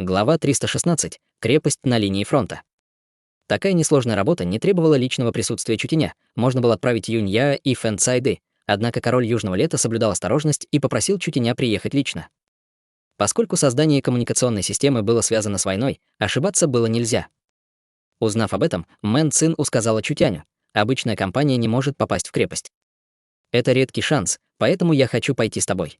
Глава 316. Крепость на линии фронта. Такая несложная работа не требовала личного присутствия Чутеня, можно было отправить Юнья и Фэн Цайды, однако король Южного Лета соблюдал осторожность и попросил Чутеня приехать лично. Поскольку создание коммуникационной системы было связано с войной, ошибаться было нельзя. Узнав об этом, Мэн Цин сказала Чутяню: «Обычная компания не может попасть в крепость. Это редкий шанс, поэтому я хочу пойти с тобой».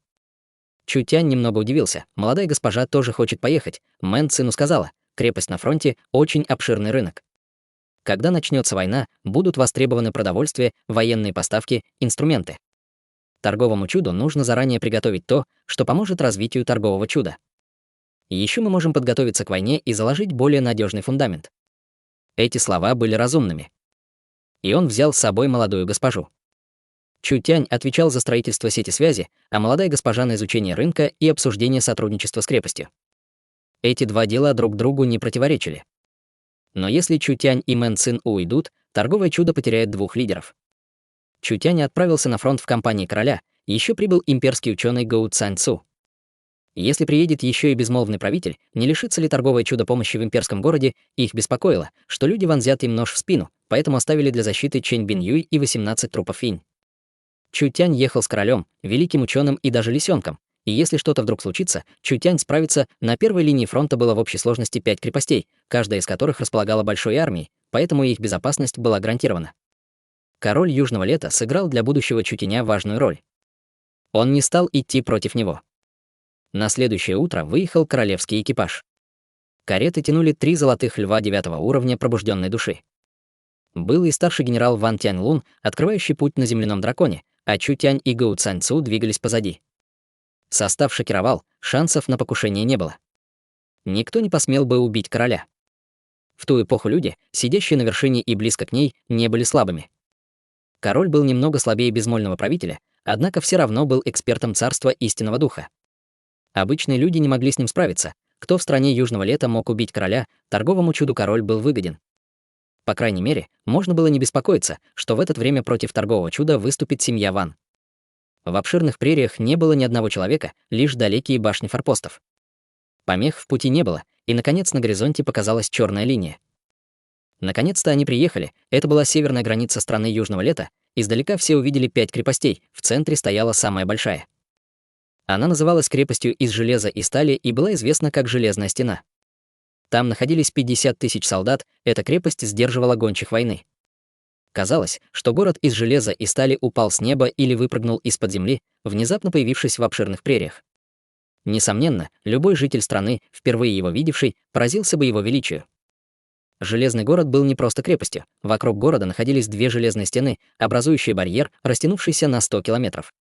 Чутянь немного удивился. Молодая госпожа тоже хочет поехать. Мэн Цину сказала: крепость на фронте — очень обширный рынок. Когда начнется война, будут востребованы продовольствие, военные поставки, инструменты. Торговому чуду нужно заранее приготовить то, что поможет развитию торгового чуда. Еще мы можем подготовиться к войне и заложить более надежный фундамент. Эти слова были разумными. И он взял с собой молодую госпожу. Чутянь отвечал за строительство сети связи, а молодая госпожа на изучение рынка и обсуждение сотрудничества с крепостью. Эти два дела друг другу не противоречили. Но если Чутянь и Мэн Цин уйдут, торговое чудо потеряет двух лидеров. Чутянь отправился на фронт в компании короля, еще прибыл имперский ученый Гоу Цань Цу. Если приедет еще и безмолвный правитель, не лишится ли торговое чудо помощи в имперском городе, их беспокоило, что люди вонзят им нож в спину, поэтому оставили для защиты Чэнь Бин Юй и 18 трупов Финь. Чутянь ехал с королем, великим ученым и даже лисенком, и если что-то вдруг случится, Чутянь справится. На первой линии фронта было в общей сложности 5 крепостей, каждая из которых располагала большой армией, поэтому их безопасность была гарантирована. Король Южного Лета сыграл для будущего Чутяня важную роль. Он не стал идти против него. На следующее утро выехал королевский экипаж. Кареты тянули 3 золотых льва 9-го уровня пробужденной души. Был и старший генерал Ван Тяньлун, открывающий путь на земляном драконе, а Чутянь и Гоу Цань Цу двигались позади. Состав шокировал, шансов на покушение не было. Никто не посмел бы убить короля. В ту эпоху люди, сидящие на вершине и близко к ней, не были слабыми. Король был немного слабее безмольного правителя, однако все равно был экспертом царства истинного духа. Обычные люди не могли с ним справиться. Кто в стране Южного Лета мог убить короля, торговому чуду король был выгоден. По крайней мере, можно было не беспокоиться, что в это время против торгового чуда выступит семья Ван. В обширных прериях не было ни одного человека, лишь далекие башни форпостов. Помех в пути не было, и, наконец, на горизонте показалась черная линия. Наконец-то они приехали, это была северная граница страны Южного Лета, издалека все увидели 5 крепостей, в центре стояла самая большая. Она называлась крепостью из железа и стали и была известна как Железная стена. Там находились 50 000 солдат, эта крепость сдерживала гончих войны. Казалось, что город из железа и стали упал с неба или выпрыгнул из-под земли, внезапно появившись в обширных прериях. Несомненно, любой житель страны, впервые его видевший, поразился бы его величию. Железный город был не просто крепостью, вокруг города находились 2 железные стены, образующие барьер, растянувшийся на 100 километров.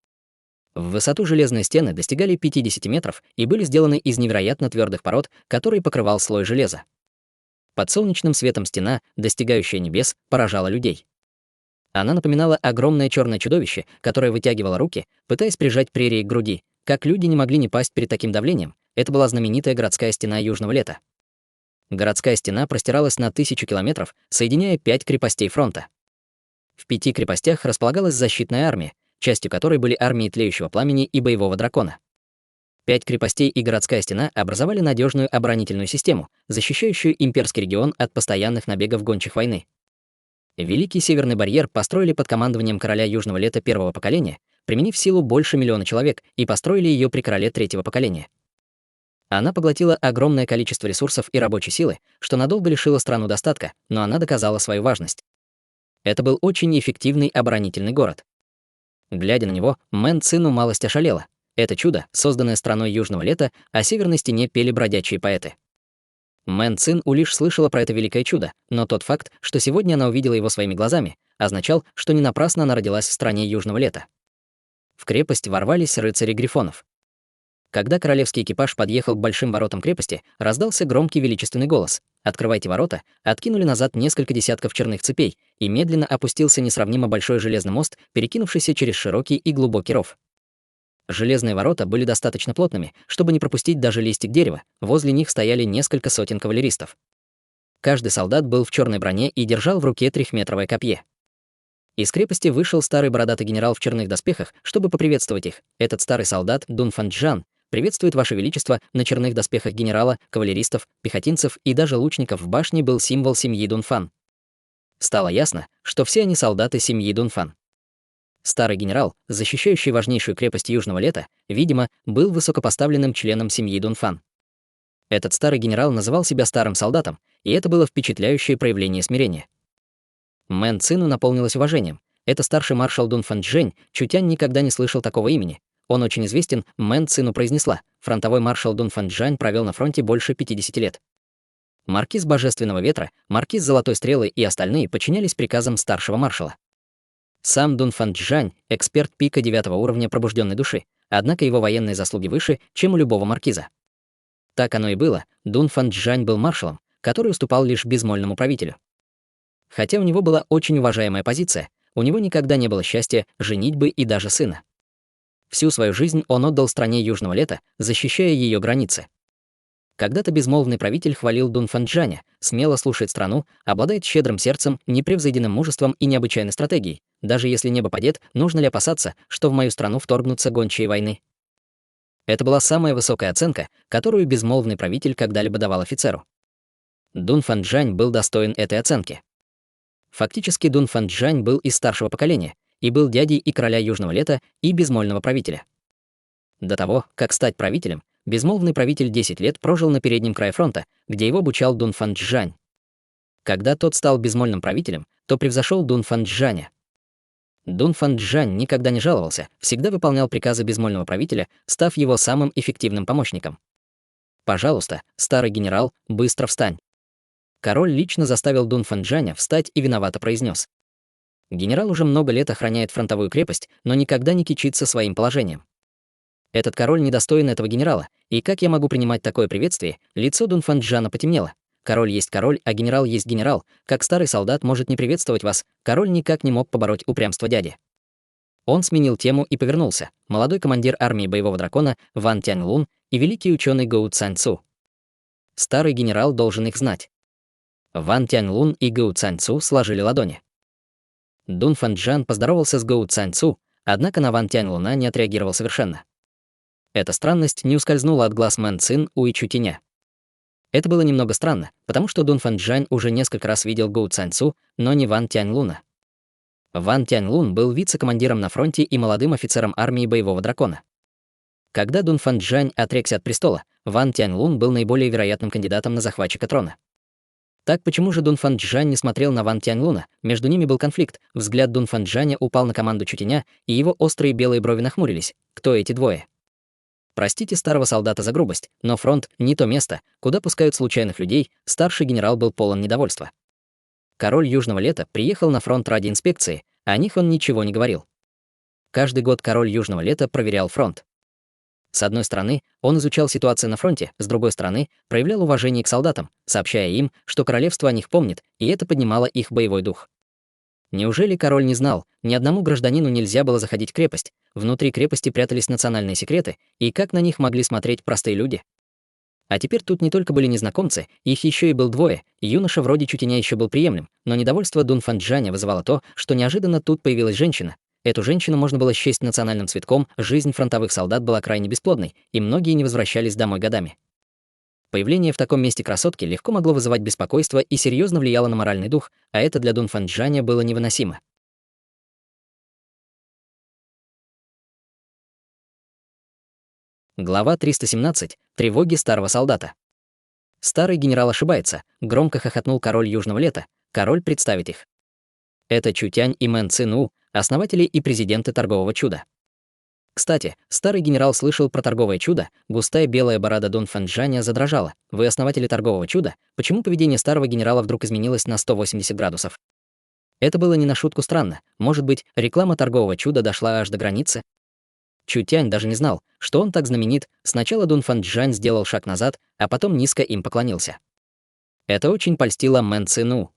В высоту железные стены достигали 50 метров и были сделаны из невероятно твердых пород, которые покрывал слой железа. Под солнечным светом стена, достигающая небес, поражала людей. Она напоминала огромное черное чудовище, которое вытягивало руки, пытаясь прижать прерии к груди. Как люди не могли не пасть перед таким давлением, это была знаменитая городская стена Южного Лета. Городская стена простиралась на 1000 километров, соединяя 5 крепостей фронта. В 5 крепостях располагалась защитная армия, частью которой были армии тлеющего пламени и боевого дракона. 5 крепостей и городская стена образовали надежную оборонительную систему, защищающую имперский регион от постоянных набегов гончих войны. Великий Северный барьер построили под командованием короля Южного Лета 1-го поколения, применив силу больше 1 000 000 человек, и построили ее при короле 3-го поколения. Она поглотила огромное количество ресурсов и рабочей силы, что надолго лишило страну достатка, но она доказала свою важность. Это был очень эффективный оборонительный город. Глядя на него, Мэн Цину малость ошалела. Это чудо, созданное страной Южного Лета, о северной стене пели бродячие поэты. Мэн Цин лишь слышала про это великое чудо, но тот факт, что сегодня она увидела его своими глазами, означал, что не напрасно она родилась в стране Южного Лета. В крепость ворвались рыцари Грифонов. Когда королевский экипаж подъехал к большим воротам крепости, раздался громкий величественный голос: «Открывайте ворота», откинули назад несколько десятков черных цепей, и медленно опустился несравнимо большой железный мост, перекинувшийся через широкий и глубокий ров. Железные ворота были достаточно плотными, чтобы не пропустить даже листик дерева, возле них стояли несколько сотен кавалеристов. Каждый солдат был в черной броне и держал в руке 3-метровое копье. Из крепости вышел старый бородатый генерал в черных доспехах, чтобы поприветствовать их. Этот старый солдат, Дун Фанчжан, приветствует Ваше Величество, на черных доспехах генерала, кавалеристов, пехотинцев и даже лучников в башне был символ семьи Дунфан. Стало ясно, что все они солдаты семьи Дунфан. Старый генерал, защищающий важнейшую крепость Южного Лета, видимо, был высокопоставленным членом семьи Дунфан. Этот старый генерал называл себя старым солдатом, и это было впечатляющее проявление смирения. Мэн Цину наполнилось уважением. Это старший маршал Дунфан Чжэнь, Чутянь никогда не слышал такого имени. Он очень известен, Мэн Цину произнесла. Фронтовой маршал Дунфан Чжэнь провел на фронте больше 50 лет. Маркиз Божественного Ветра, маркиз Золотой Стрелы и остальные подчинялись приказам старшего маршала. Сам Дунфан Чжэнь — эксперт пика 9 уровня пробужденной души, однако его военные заслуги выше, чем у любого маркиза. Так оно и было, Дунфан Чжэнь был маршалом, который уступал лишь безмольному правителю. Хотя у него была очень уважаемая позиция, у него никогда не было счастья, женитьбы и даже сына. Всю свою жизнь он отдал стране Южного Лета, защищая ее границы. Когда-то безмолвный правитель хвалил Дунфан Чжэня, смело слушает страну, обладает щедрым сердцем, непревзойденным мужеством и необычайной стратегией. Даже если небо падет, нужно ли опасаться, что в мою страну вторгнутся гончие войны? Это была самая высокая оценка, которую безмолвный правитель когда-либо давал офицеру. Дунфан Чжэнь был достоин этой оценки. Фактически Дунфан Чжэнь был из старшего поколения и был дядей и короля Южного Лета, и безмольного правителя. До того, как стать правителем, безмолвный правитель 10 лет прожил на переднем крае фронта, где его обучал Дунфан Чжэнь. Когда тот стал безмольным правителем, то превзошел Дунфан Чжэня. Дунфан Чжэнь никогда не жаловался, всегда выполнял приказы безмольного правителя, став его самым эффективным помощником. «Пожалуйста, старый генерал, быстро встань». Король лично заставил Дунфан Чжэня встать и виновато произнес: «Генерал уже много лет охраняет фронтовую крепость, но никогда не кичится своим положением. Этот король недостоин этого генерала, и как я могу принимать такое приветствие?» Лицо Дунфан Чжэня потемнело. «Король есть король, а генерал есть генерал. Как старый солдат может не приветствовать вас?» Король никак не мог побороть упрямство дяди. Он сменил тему и повернулся. Молодой командир армии Боевого Дракона Ван Тяньлун и великий ученый Гоу Цаньцу. Старый генерал должен их знать. Ван Тяньлун и Гоу Цаньцу сложили ладони. Дунфан Чжэнь поздоровался с Гоу Цаньцу, однако на Ван Тяньлуна не отреагировал совершенно. Эта странность не ускользнула от глаз Мэн Цин у Ичутиня. Это было немного странно, потому что Дунфан Чжэнь уже несколько раз видел Гоу Цаньцу, но не Ван Тяньлуна. Ван Тяньлун был вице-командиром на фронте и молодым офицером армии Боевого Дракона. Когда Дунфан Чжэнь отрекся от престола, Ван Тяньлун был наиболее вероятным кандидатом на захватчика трона. Так почему же Дунфан Чжэнь не смотрел на Ван Тяньлуна? Между ними был конфликт. Взгляд Дунфан Чжэня упал на команду Чутиня, и его острые белые брови нахмурились. Кто эти двое? Простите старого солдата за грубость, но фронт — не то место, куда пускают случайных людей. Старший генерал был полон недовольства. Король Южного Лета приехал на фронт ради инспекции, о них он ничего не говорил. Каждый год король Южного Лета проверял фронт. С одной стороны, он изучал ситуацию на фронте, с другой стороны, проявлял уважение к солдатам, сообщая им, что королевство о них помнит, и это поднимало их боевой дух. Неужели король не знал, ни одному гражданину нельзя было заходить в крепость, внутри крепости прятались национальные секреты, и как на них могли смотреть простые люди? А теперь тут не только были незнакомцы, их еще и был двое, юноша вроде Чутиня еще был приемлем, но недовольство Дунфан Чжэня вызывало то, что неожиданно тут появилась женщина. Эту женщину можно было счесть национальным цветком, жизнь фронтовых солдат была крайне бесплодной, и многие не возвращались домой годами. Появление в таком месте красотки легко могло вызывать беспокойство и серьезно влияло на моральный дух, а это для Дунфан Чжэня было невыносимо. Глава 317. Тревоги старого солдата. Старый генерал ошибается, громко хохотнул король Южного Лета. Король представит их. Это Чутянь и Мэн Цину, основатели и президенты торгового чуда. Кстати, старый генерал слышал про торговое чудо, густая белая борода Дунфан Чжэня задрожала. Вы основатели торгового чуда? Почему поведение старого генерала вдруг изменилось на 180 градусов? Это было не на шутку странно. Может быть, реклама торгового чуда дошла аж до границы? Чутянь даже не знал, что он так знаменит. Сначала Дунфан Чжэнь сделал шаг назад, а потом низко им поклонился. Это очень польстило Мэн Цину.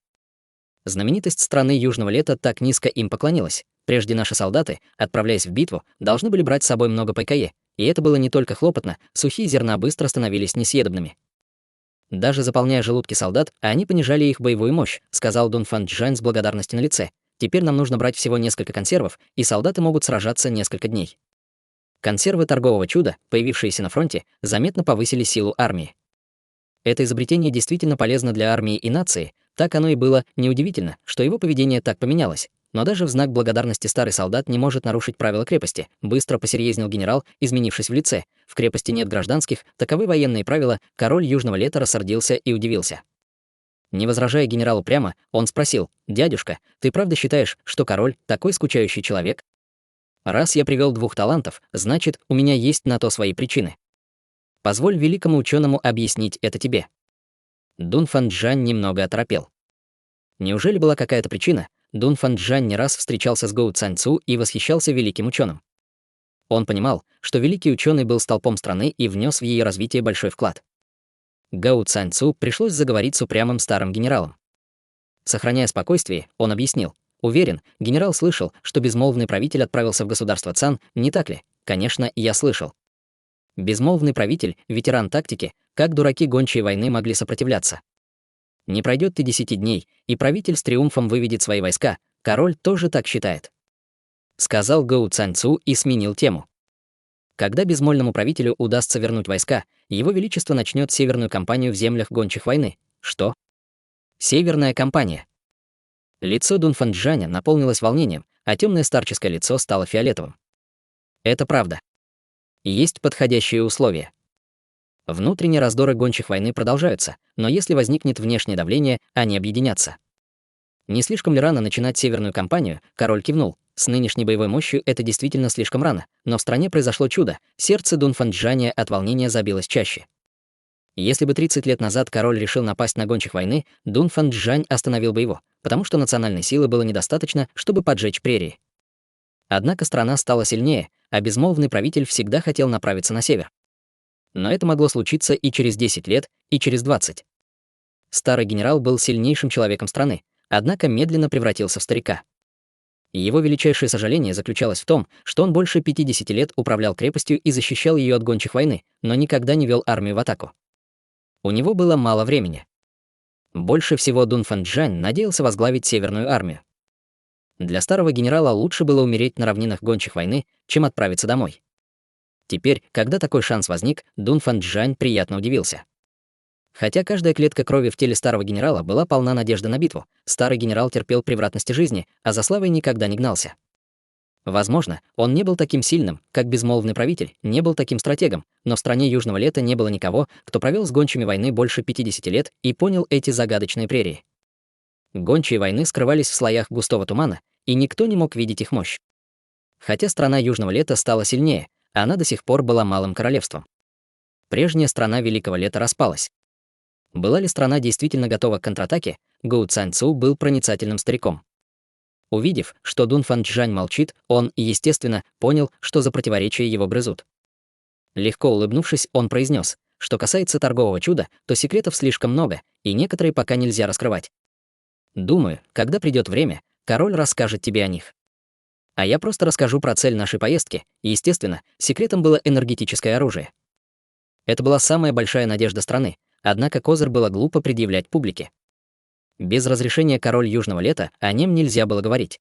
Знаменитость страны Южного Лета так низко им поклонилась. Прежде наши солдаты, отправляясь в битву, должны были брать с собой много пайкае, и это было не только хлопотно, сухие зерна быстро становились несъедобными. Даже заполняя желудки солдат, они понижали их боевую мощь, сказал Дунфан Чжэнь с благодарностью на лице. Теперь нам нужно брать всего несколько консервов, и солдаты могут сражаться несколько дней. Консервы торгового чуда, появившиеся на фронте, заметно повысили силу армии. Это изобретение действительно полезно для армии и нации, так оно и было, неудивительно, что его поведение так поменялось. Но даже в знак благодарности старый солдат не может нарушить правила крепости, быстро посерьезнел генерал, изменившись в лице. В крепости нет гражданских, таковы военные правила, король Южного Лета рассердился и удивился. Не возражая генералу прямо, он спросил: «Дядюшка, ты правда считаешь, что король такой скучающий человек? Раз я привел 2 талантов, значит, у меня есть на то свои причины. Позволь великому ученому объяснить это тебе». Дун Фанчжань немного оторопел. Неужели была какая-то причина? Дун Фанчжань не раз встречался с Гоу Цаньцу и восхищался великим ученым. Он понимал, что великий ученый был столпом страны и внес в ее развитие большой вклад. Гоу Цаньцу пришлось заговорить с упрямым старым генералом. Сохраняя спокойствие, он объяснил: «Уверен, генерал слышал, что безмолвный правитель отправился в государство Цан, не так ли? Конечно, я слышал. Безмолвный правитель, ветеран тактики, как дураки гончие войны могли сопротивляться? Не пройдет и 10 дней, и правитель с триумфом выведет свои войска, король тоже так считает», — сказал Гоу Цаньцу и сменил тему. Когда безмольному правителю удастся вернуть войска, его величество начнет северную кампанию в землях гончих войны. Что? Северная кампания. Лицо Дун Фанчжаня наполнилось волнением, а темное старческое лицо стало фиолетовым. Это правда. Есть подходящие условия. Внутренние раздоры гончих войны продолжаются, но если возникнет внешнее давление, они объединятся. Не слишком ли рано начинать северную кампанию? Король кивнул. С нынешней боевой мощью это действительно слишком рано, но в стране произошло чудо. Сердце Дун Фанчжаня от волнения забилось чаще. Если бы 30 лет назад король решил напасть на гончих войны, Дун Фанчжань остановил бы его, потому что национальной силы было недостаточно, чтобы поджечь прерии. Однако страна стала сильнее, а безмолвный правитель всегда хотел направиться на север. Но это могло случиться и через 10 лет, и через 20. Старый генерал был сильнейшим человеком страны, однако медленно превратился в старика. Его величайшее сожаление заключалось в том, что он больше 50 лет управлял крепостью и защищал ее от гончих войны, но никогда не вел армию в атаку. У него было мало времени. Больше всего Дун Фанчжань надеялся возглавить Северную армию. Для старого генерала лучше было умереть на равнинах гончих войны, чем отправиться домой. Теперь, когда такой шанс возник, Дун Фанчжань приятно удивился. Хотя каждая клетка крови в теле старого генерала была полна надежды на битву, старый генерал терпел превратности жизни, а за славой никогда не гнался. Возможно, он не был таким сильным, как безмолвный правитель, не был таким стратегом, но в стране Южного Лета не было никого, кто провел с гончими войны больше 50 лет и понял эти загадочные прерии. Гончие войны скрывались в слоях густого тумана, и никто не мог видеть их мощь. Хотя страна Южного Лета стала сильнее, она до сих пор была малым королевством. Прежняя страна Великого Лета распалась. Была ли страна действительно готова к контратаке, Гоу Цаньцу был проницательным стариком. Увидев, что Дун Фанчжань молчит, он, естественно, понял, что за противоречия его грызут. Легко улыбнувшись, он произнес: «Что касается торгового чуда, то секретов слишком много, и некоторые пока нельзя раскрывать. Думаю, когда придет время, король расскажет тебе о них. А я просто расскажу про цель нашей поездки. Естественно, секретом было энергетическое оружие. Это была самая большая надежда страны, однако козырь было глупо предъявлять публике. Без разрешения король Южного Лета о нем нельзя было говорить».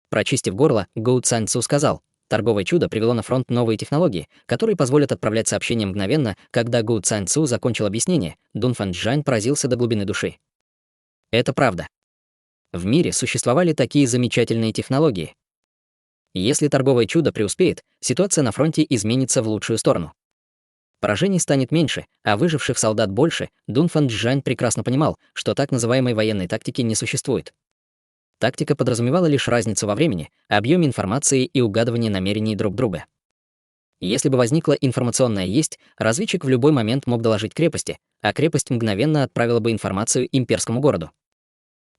Прочистив горло, Гоу Цаньцу сказал: «Торговое чудо привело на фронт новые технологии, которые позволят отправлять сообщения мгновенно». Когда Гоу Цаньцу закончил объяснение, Дун Фанчжань поразился до глубины души. Это правда. В мире существовали такие замечательные технологии. Если торговое чудо преуспеет, ситуация на фронте изменится в лучшую сторону. Поражений станет меньше, а выживших солдат больше. Дун Фанчжань прекрасно понимал, что так называемой военной тактики не существует. Тактика подразумевала лишь разницу во времени, объеме информации и угадывание намерений друг друга. Если бы возникла информационная есть, разведчик в любой момент мог доложить крепости, а крепость мгновенно отправила бы информацию имперскому городу.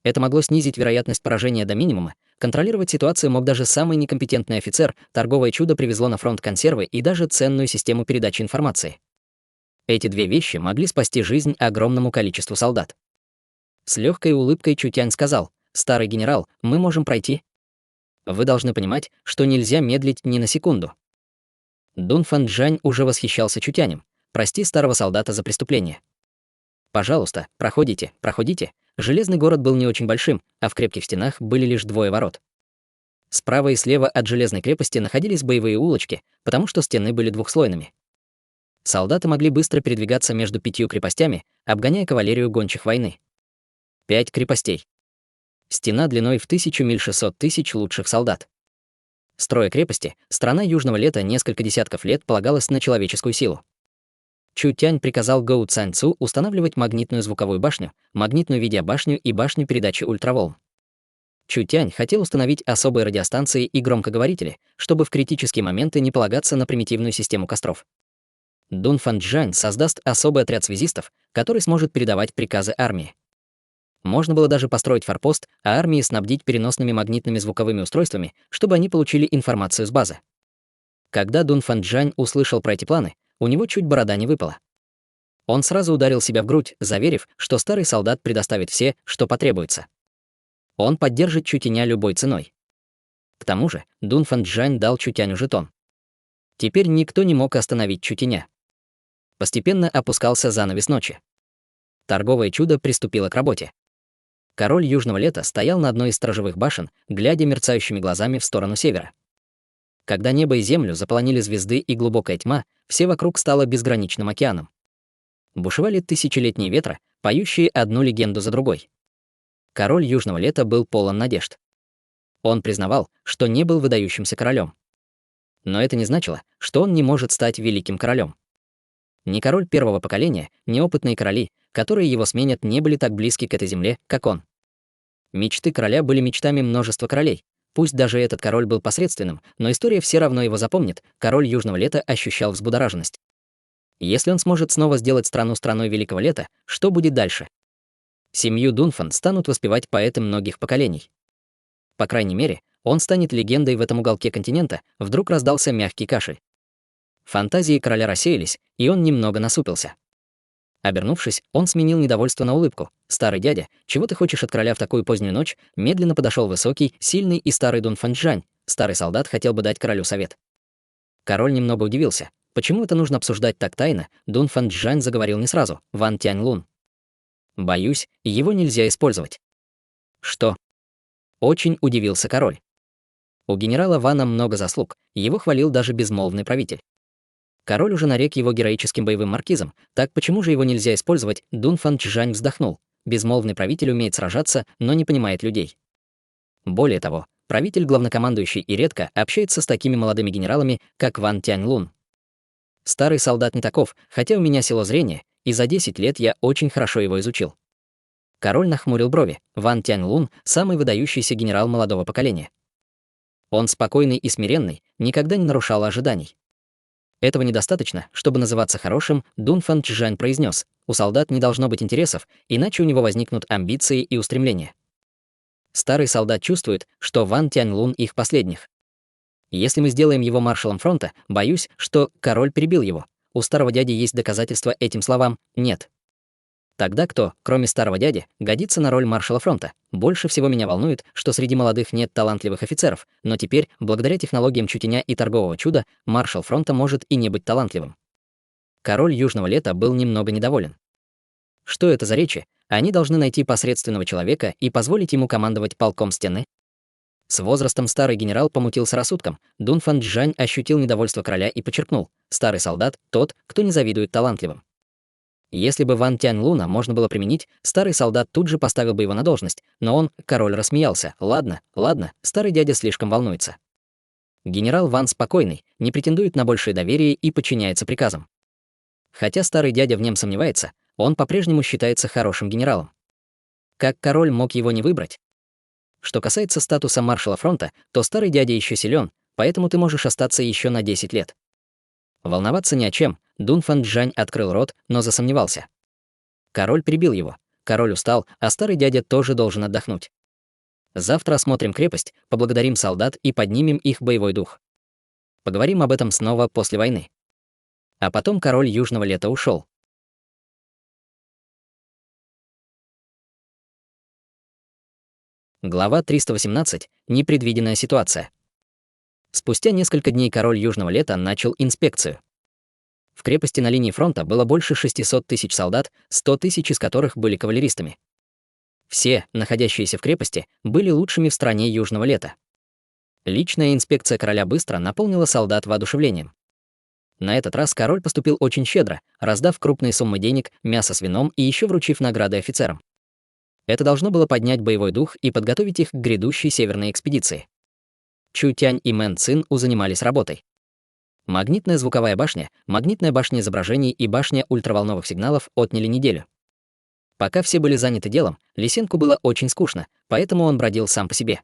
Это могло снизить вероятность поражения до минимума. Контролировать ситуацию мог даже самый некомпетентный офицер. Торговое чудо привезло на фронт консервы и даже ценную систему передачи информации. Эти две вещи могли спасти жизнь огромному количеству солдат. С легкой улыбкой Чутянь сказал: «Старый генерал, мы можем пройти. Вы должны понимать, что нельзя медлить ни на секунду». Дун Фанчжань уже восхищался Чутянем. «Прости старого солдата за преступление. Пожалуйста, проходите, проходите». Железный город был не очень большим, а в крепких стенах были лишь 2 ворот. Справа и слева от железной крепости находились боевые улочки, потому что стены были двухслойными. Солдаты могли быстро передвигаться между 5 крепостями, обгоняя кавалерию гончих войны. 5 крепостей. Стена длиной в 1000 миль, 600 тысяч лучших солдат. Строя крепости, страна Южного Лета несколько десятков лет полагалась на человеческую силу. Чу Тянь приказал Гоу Цань Цу устанавливать магнитную звуковую башню, магнитную видеобашню и башню передачи ультраволн. Чу Тянь хотел установить особые радиостанции и громкоговорители, чтобы в критические моменты не полагаться на примитивную систему костров. Дун Фанчжань создаст особый отряд связистов, который сможет передавать приказы армии. Можно было даже построить форпост, а армии снабдить переносными магнитными звуковыми устройствами, чтобы они получили информацию с базы. Когда Дун Фанчжань услышал про эти планы, у него чуть борода не выпала. Он сразу ударил себя в грудь, заверив, что старый солдат предоставит все, что потребуется. Он поддержит Чу Тяня любой ценой. К тому же Дун Фанчжань дал Чу Тяню жетон. Теперь никто не мог остановить Чу Тяня. Постепенно опускался занавес ночи. Торговое чудо приступило к работе. Король Южного Лета стоял на одной из сторожевых башен, глядя мерцающими глазами в сторону севера. Когда небо и землю заполонили звезды и глубокая тьма, все вокруг стало безграничным океаном. Бушевали тысячелетние ветры, поющие одну легенду за другой. Король Южного Лета был полон надежд. Он признавал, что не был выдающимся королем. Но это не значило, что он не может стать великим королем. Ни король первого поколения, ни опытные короли, которые его сменят, не были так близки к этой земле, как он. Мечты короля были мечтами множества королей. Пусть даже этот король был посредственным, но история все равно его запомнит. Король Южного Лета ощущал взбудораженность. Если он сможет снова сделать страну страной Великого Лета, что будет дальше? Семью Дунфан станут воспевать поэты многих поколений. По крайней мере, он станет легендой в этом уголке континента. Вдруг раздался мягкий кашель. Фантазии короля рассеялись, и он немного насупился. Обернувшись, он сменил недовольство на улыбку. «Старый дядя, чего ты хочешь от короля в такую позднюю ночь?» Медленно подошел высокий, сильный и старый Дун Фанчжань. Старый солдат хотел бы дать королю совет. Король немного удивился. Почему это нужно обсуждать так тайно? Дун Фанчжань заговорил не сразу. Ван Тяньлун. «Боюсь, его нельзя использовать». «Что?» Очень удивился король. У генерала Вана много заслуг, его хвалил даже безмолвный правитель. Король уже нарек его героическим боевым маркизом, так почему же его нельзя использовать? Дун Фанчжань вздохнул. Безмолвный правитель умеет сражаться, но не понимает людей. Более того, правитель главнокомандующий и редко общается с такими молодыми генералами, как Ван Тяньлун. Старый солдат не таков, хотя у меня сило зрения, и за 10 лет я очень хорошо его изучил. Король нахмурил брови. Ван Тяньлун — самый выдающийся генерал молодого поколения. Он спокойный и смиренный, никогда не нарушал ожиданий. Этого недостаточно, чтобы называться хорошим, Дун Фанчжань произнес. У солдат не должно быть интересов, иначе у него возникнут амбиции и устремления. Старый солдат чувствует, что Ван Тяньлун их последних. Если мы сделаем его маршалом фронта, боюсь, что король перебил его. У старого дяди есть доказательства этим словам? Нет. Тогда кто, кроме старого дяди, годится на роль маршала фронта? Больше всего меня волнует, что среди молодых нет талантливых офицеров, но теперь, благодаря технологиям Чу Тяня и торгового чуда, маршал фронта может и не быть талантливым. Король Южного Лета был немного недоволен. Что это за речи? Они должны найти посредственного человека и позволить ему командовать полком стены? С возрастом старый генерал помутился рассудком. Дун Фанчжань ощутил недовольство короля и подчеркнул: старый солдат — тот, кто не завидует талантливым. Если бы Ван Тяньлуна можно было применить, старый солдат тут же поставил бы его на должность, но он, король, рассмеялся. Ладно, старый дядя слишком волнуется. Генерал Ван спокойный, не претендует на большее доверие и подчиняется приказам. Хотя старый дядя в нем сомневается, он по-прежнему считается хорошим генералом. Как король мог его не выбрать? Что касается статуса маршала фронта, то старый дядя еще силен, поэтому ты можешь остаться еще на 10 лет. Волноваться ни о чем. Дун Фанчжань открыл рот, но засомневался. Король перебил его. Король устал, а старый дядя тоже должен отдохнуть. Завтра осмотрим крепость, поблагодарим солдат и поднимем их боевой дух. Поговорим об этом снова после войны. А потом король Южного Лета ушел. Глава 318. Непредвиденная ситуация. Спустя несколько дней король Южного Лета начал инспекцию. В крепости на линии фронта было больше 600 тысяч солдат, 100 тысяч из которых были кавалеристами. Все, находящиеся в крепости, были лучшими в стране Южного Лета. Личная инспекция короля быстро наполнила солдат воодушевлением. На этот раз король поступил очень щедро, раздав крупные суммы денег, мясо с вином и еще вручив награды офицерам. Это должно было поднять боевой дух и подготовить их к грядущей северной экспедиции. Чу Тянь и Мэн Цин У занимались работой. Магнитная звуковая башня, магнитная башня изображений и башня ультраволновых сигналов отняли неделю. Пока все были заняты делом, Лисенку было очень скучно, поэтому он бродил сам по себе.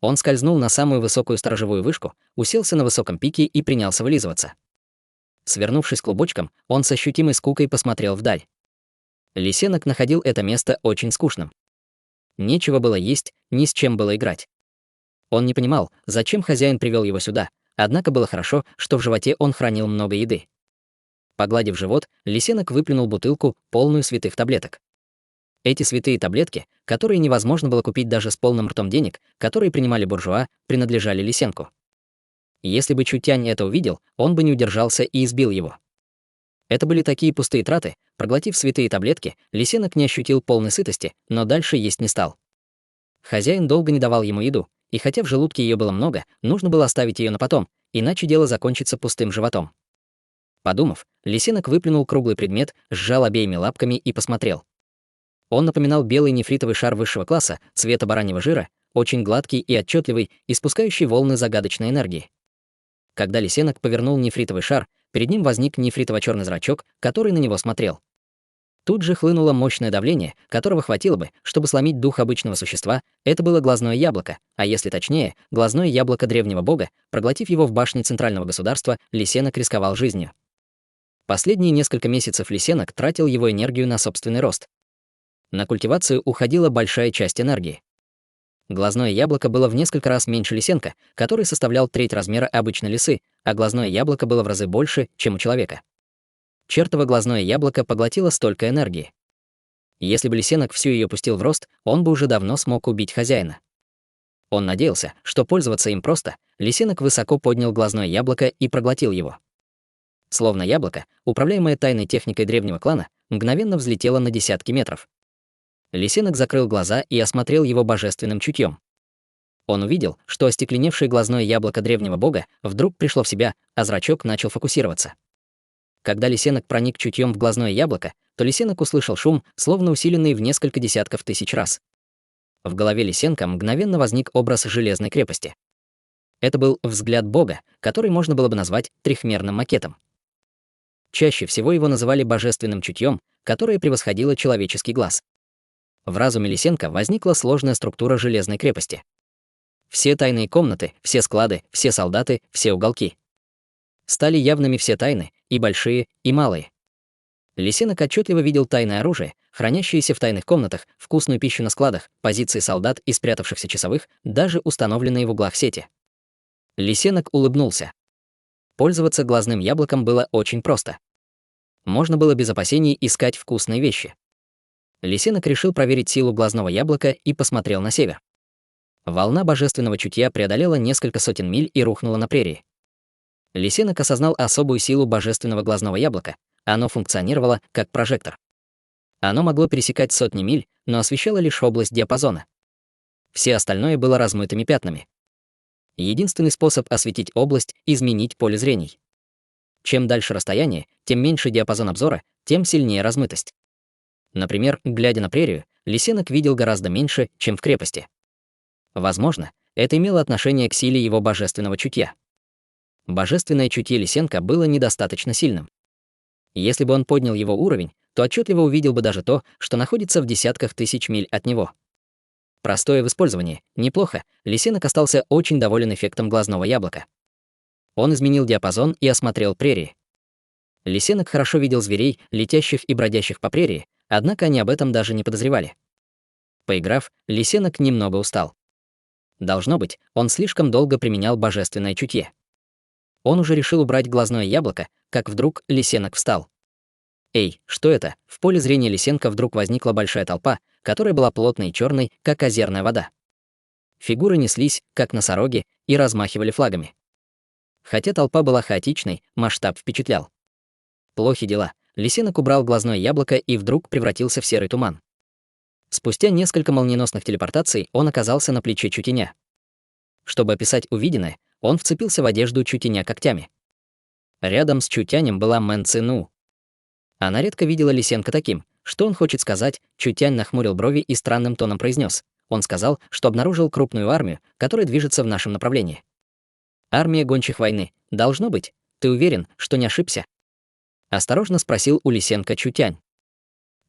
Он скользнул на самую высокую сторожевую вышку, уселся на высоком пике и принялся вылизываться. Свернувшись клубочком, он с ощутимой скукой посмотрел вдаль. Лисенок находил это место очень скучным. Нечего было есть, ни с чем было играть. Он не понимал, зачем хозяин привел его сюда, однако было хорошо, что в животе он хранил много еды. Погладив живот, Лисенок выплюнул бутылку, полную святых таблеток. Эти святые таблетки, которые невозможно было купить даже с полным ртом денег, которые принимали буржуа, принадлежали Лисенку. Если бы Чу Тянь это увидел, он бы не удержался и избил его. Это были такие пустые траты, проглотив святые таблетки, Лисенок не ощутил полной сытости, но дальше есть не стал. Хозяин долго не давал ему еду, и хотя в желудке ее было много, нужно было оставить ее на потом, иначе дело закончится пустым животом. Подумав, Лисенок выплюнул круглый предмет, сжал обеими лапками и посмотрел. Он напоминал белый нефритовый шар высшего класса, цвета бараньего жира, очень гладкий и отчетливый, испускающий волны загадочной энергии. Когда Лисенок повернул нефритовый шар, перед ним возник нефритово-черный зрачок, который на него смотрел. Тут же хлынуло мощное давление, которого хватило бы, чтобы сломить дух обычного существа. Это было глазное яблоко, а если точнее, глазное яблоко древнего бога. Проглотив его в башне центрального государства, Лисенок рисковал жизнью. Последние несколько месяцев Лисенок тратил его энергию на собственный рост. На культивацию уходила большая часть энергии. Глазное яблоко было в несколько раз меньше Лисенка, который составлял треть размера обычной лисы, а глазное яблоко было в разы больше, чем у человека. Чертово глазное яблоко поглотило столько энергии. Если бы Лисенок всю ее пустил в рост, он бы уже давно смог убить хозяина. Он надеялся, что пользоваться им просто. Лисенок высоко поднял глазное яблоко и проглотил его. Словно яблоко, управляемое тайной техникой древнего клана, мгновенно взлетело на десятки метров. Лисенок закрыл глаза и осмотрел его божественным чутьем. Он увидел, что остекленевшее глазное яблоко древнего бога вдруг пришло в себя, а зрачок начал фокусироваться. Когда Лисенок проник чутьем в глазное яблоко, то Лисенок услышал шум, словно усиленный в несколько десятков тысяч раз. В голове Лисенка мгновенно возник образ железной крепости. Это был взгляд бога, который можно было бы назвать трехмерным макетом. Чаще всего его называли божественным чутьем, которое превосходило человеческий глаз. В разуме Лисенка возникла сложная структура железной крепости. Все тайные комнаты, все склады, все солдаты, все уголки. Стали явными все тайны, и большие, и малые. Лисенок отчетливо видел тайное оружие, хранящееся в тайных комнатах, вкусную пищу на складах, позиции солдат и спрятавшихся часовых, даже установленные в углах сети. Лисенок улыбнулся. Пользоваться глазным яблоком было очень просто. Можно было без опасений искать вкусные вещи. Лисенок решил проверить силу глазного яблока и посмотрел на север. Волна божественного чутья преодолела несколько сотен миль и рухнула на прерии. Лисенок осознал особую силу божественного глазного яблока. Оно функционировало как прожектор. Оно могло пересекать сотни миль, но освещало лишь область диапазона. Все остальное было размытыми пятнами. Единственный способ осветить область — изменить поле зрений. Чем дальше расстояние, тем меньше диапазон обзора, тем сильнее размытость. Например, глядя на прерию, Лисенок видел гораздо меньше, чем в крепости. Возможно, это имело отношение к силе его божественного чутья. Божественное чутье Лисенка было недостаточно сильным. Если бы он поднял его уровень, то отчетливо увидел бы даже то, что находится в десятках тысяч миль от него. Простое в использовании, неплохо, Лисенок остался очень доволен эффектом глазного яблока. Он изменил диапазон и осмотрел прерии. Лисенок хорошо видел зверей, летящих и бродящих по прерии, однако они об этом даже не подозревали. Поиграв, Лисенок немного устал. Должно быть, он слишком долго применял божественное чутье. Он уже решил убрать глазное яблоко, как вдруг Лисенок встал. Эй, что это? В поле зрения Лисенка вдруг возникла большая толпа, которая была плотной и черной, как озерная вода. Фигуры неслись, как носороги, и размахивали флагами. Хотя толпа была хаотичной, масштаб впечатлял. Плохи дела. Лисенок убрал глазное яблоко и вдруг превратился в серый туман. Спустя несколько молниеносных телепортаций он оказался на плече Чутеня. Чтобы описать увиденное, он вцепился в одежду Чутяня когтями. Рядом с Чутянем была Мэн Цину. Она редко видела Лисенко таким. Что он хочет сказать? Чутянь нахмурил брови и странным тоном произнес. Он сказал, что обнаружил крупную армию, которая движется в нашем направлении. Армия гончих войны. Должно быть. Ты уверен, что не ошибся? Осторожно спросил у Лисенко Чутянь.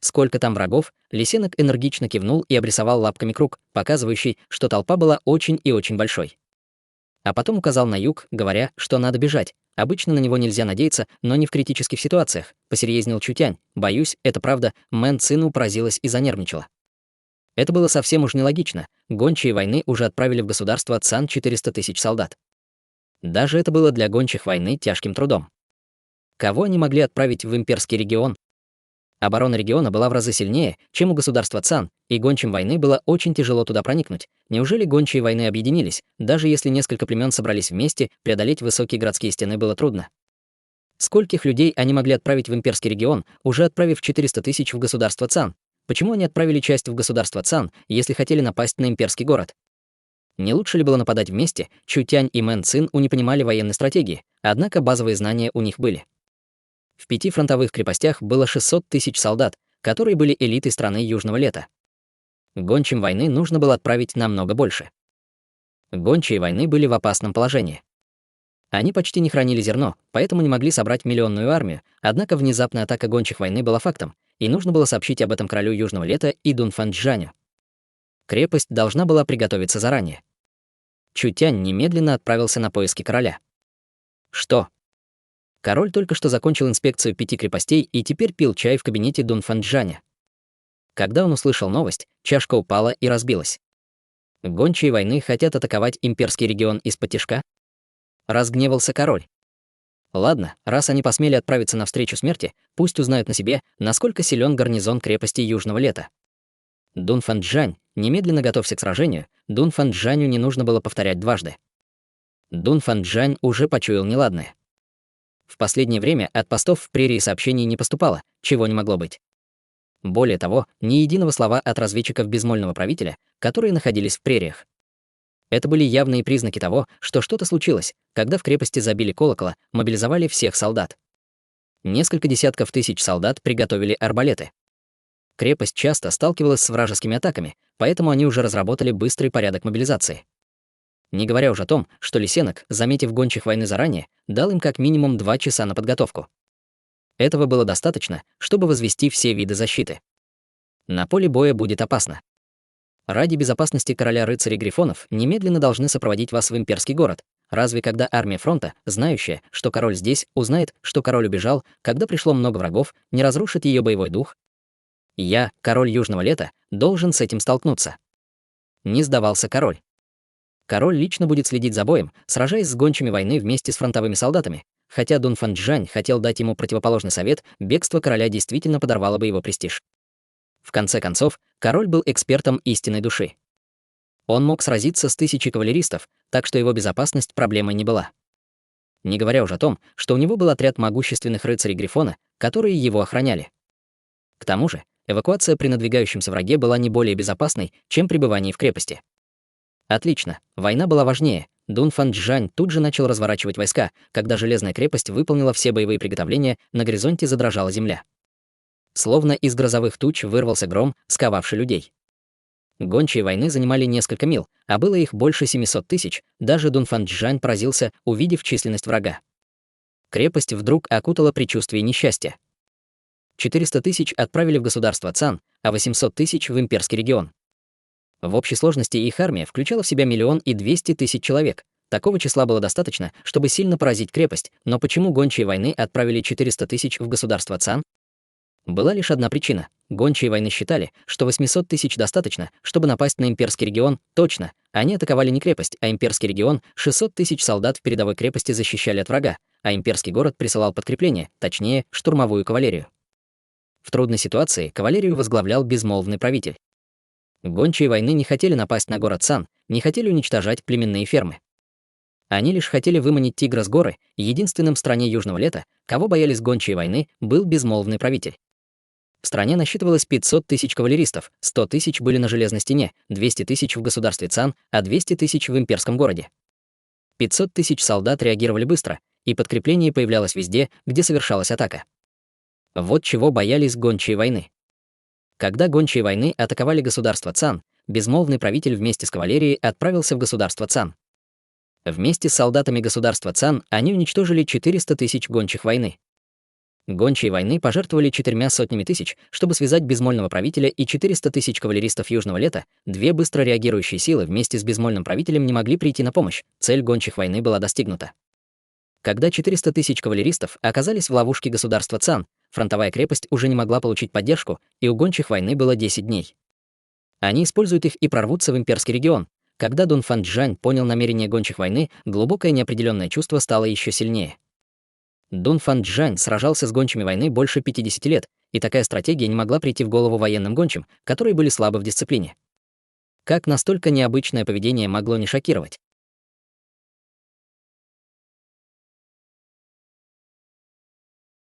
Сколько там врагов? Лисенок энергично кивнул и обрисовал лапками круг, показывающий, что толпа была очень и очень большой. А потом указал на юг, говоря, что надо бежать. Обычно на него нельзя надеяться, но не в критических ситуациях, посерьезнел Чутянь. Боюсь, это правда, Мэн Цину поразилась и занервничала. Это было совсем уж нелогично. Гончие войны уже отправили в государство Цан 400 тысяч солдат. Даже это было для гончих войны тяжким трудом. Кого они могли отправить в имперский регион? Оборона региона была в разы сильнее, чем у государства Цан, и гончим войны было очень тяжело туда проникнуть. Неужели гончие войны объединились? Даже если несколько племен собрались вместе, преодолеть высокие городские стены было трудно. Скольких людей они могли отправить в имперский регион, уже отправив 400 тысяч в государство Цан? Почему они отправили часть в государство Цан, если хотели напасть на имперский город? Не лучше ли было нападать вместе? Чутянь и Мэн Цин не понимали военной стратегии, однако базовые знания у них были. В 5 фронтовых крепостях было 600 тысяч солдат, которые были элитой страны Южного Лета. Гончим войны нужно было отправить намного больше. Гончие войны были в опасном положении. Они почти не хранили зерно, поэтому не могли собрать миллионную армию, однако внезапная атака гончих войны была фактом, и нужно было сообщить об этом королю Южного Лета и Дунфанчжаню. Крепость должна была приготовиться заранее. Чутянь немедленно отправился на поиски короля. Что? Король только что закончил инспекцию 5 крепостей и теперь пил чай в кабинете Дунфанчжаня. Когда он услышал новость, чашка упала и разбилась. Гончие войны хотят атаковать имперский регион из-под тишка? Разгневался король. Ладно, раз они посмели отправиться навстречу смерти, пусть узнают на себе, насколько силен гарнизон крепости Южного Лета. Дунфанчжань, немедленно готовься к сражению, Дунфанчжаню не нужно было повторять дважды. Дунфанчжань уже почуял неладное. В последнее время от постов в прерии сообщений не поступало, чего не могло быть. Более того, ни единого слова от разведчиков безмольного правителя, которые находились в прериях. Это были явные признаки того, что что-то случилось, когда в крепости забили колокола, мобилизовали всех солдат. Несколько десятков тысяч солдат приготовили арбалеты. Крепость часто сталкивалась с вражескими атаками, поэтому они уже разработали быстрый порядок мобилизации. Не говоря уже о том, что Лисенок, заметив гончих войны заранее, дал им как минимум 2 часа на подготовку. Этого было достаточно, чтобы возвести все виды защиты. На поле боя будет опасно. Ради безопасности короля рыцарей Грифонов немедленно должны сопроводить вас в имперский город. Разве когда армия фронта, знающая, что король здесь, узнает, что король убежал, когда пришло много врагов, не разрушит ее боевой дух? Я, король Южного Лета, должен с этим столкнуться. Не сдавался король. Король лично будет следить за боем, сражаясь с гончими войны вместе с фронтовыми солдатами. Хотя Дунфанчжань хотел дать ему противоположный совет, бегство короля действительно подорвало бы его престиж. В конце концов, король был экспертом истинной души. Он мог сразиться с 1000 кавалеристов, так что его безопасность проблемой не была. Не говоря уже о том, что у него был отряд могущественных рыцарей Грифона, которые его охраняли. К тому же, эвакуация при надвигающемся враге была не более безопасной, чем пребывание в крепости. Отлично, война была важнее. Дунфанчжань тут же начал разворачивать войска, когда железная крепость выполнила все боевые приготовления, на горизонте задрожала земля. Словно из грозовых туч вырвался гром, сковавший людей. Гончие войны занимали несколько миль, а было их больше 700 тысяч, даже Дунфанчжань поразился, увидев численность врага. Крепость вдруг окутала предчувствие несчастья. 400 тысяч отправили в государство Цан, а 800 тысяч в имперский регион. В общей сложности их армия включала в себя 1 200 000 человек. Такого числа было достаточно, чтобы сильно поразить крепость, но почему гончие войны отправили 400 тысяч в государство Цан? Была лишь одна причина. Гончие войны считали, что 800 тысяч достаточно, чтобы напасть на имперский регион. Точно, они атаковали не крепость, а имперский регион. 600 тысяч солдат в передовой крепости защищали от врага, а имперский город присылал подкрепление, точнее, штурмовую кавалерию. В трудной ситуации кавалерию возглавлял безмолвный правитель. Гончие войны не хотели напасть на город Цан, не хотели уничтожать племенные фермы. Они лишь хотели выманить тигра с горы, и единственным в стране Южного Лета, кого боялись гончие войны, был безмолвный правитель. В стране насчитывалось 500 тысяч кавалеристов, 100 тысяч были на Железной стене, 200 тысяч в государстве Цан, а 200 тысяч в имперском городе. 500 тысяч солдат реагировали быстро, и подкрепление появлялось везде, где совершалась атака. Вот чего боялись гончие войны. Когда гончие войны атаковали государство Цан, безмолвный правитель вместе с кавалерией отправился в государство Цан. Вместе с солдатами государства Цан они уничтожили 400 тысяч гончих войны. Гончие войны пожертвовали 400 тысяч, чтобы связать безмольного правителя, и 400 тысяч кавалеристов Южного лета, две быстро реагирующие силы вместе с безмольным правителем не могли прийти на помощь, цель гончих войны была достигнута. Когда 400 тысяч кавалеристов оказались в ловушке государства Цан, фронтовая крепость уже не могла получить поддержку, и у гончих войны было 10 дней. Они используют их и прорвутся в имперский регион. Когда Дун Фанчжань понял намерение гончих войны, глубокое неопределенное чувство стало еще сильнее. Дун Фанчжань сражался с гончими войны больше 50 лет, и такая стратегия не могла прийти в голову военным гончим, которые были слабы в дисциплине. Как настолько необычное поведение могло не шокировать?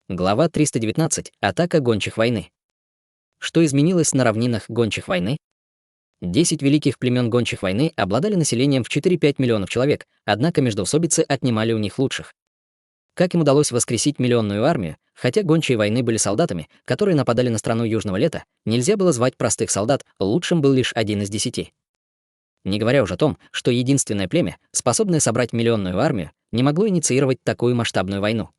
Глава 319. Атака гончих войны. Что изменилось на равнинах гончих войны? 10 великих племен гончих войны обладали населением в 4-5 миллионов человек, однако междоусобицы отнимали у них лучших. Как им удалось воскресить миллионную армию, хотя гончие войны были солдатами, которые нападали на страну Южного лета, нельзя было звать простых солдат, лучшим был лишь 1 из 10. Не говоря уже о том, что единственное племя, способное собрать миллионную армию, не могло инициировать такую масштабную войну.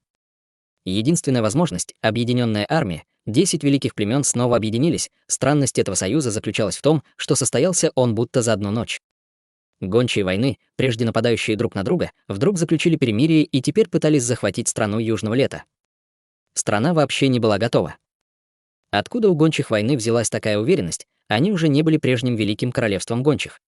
Единственная возможность — объединенная армия. 10 великих племен снова объединились. Странность этого союза заключалась в том, что состоялся он будто за одну ночь. Гончие войны, прежде нападающие друг на друга, вдруг заключили перемирие и теперь пытались захватить страну Южного лета. Страна вообще не была готова. Откуда у гончих войны взялась такая уверенность? Они уже не были прежним великим королевством гончих.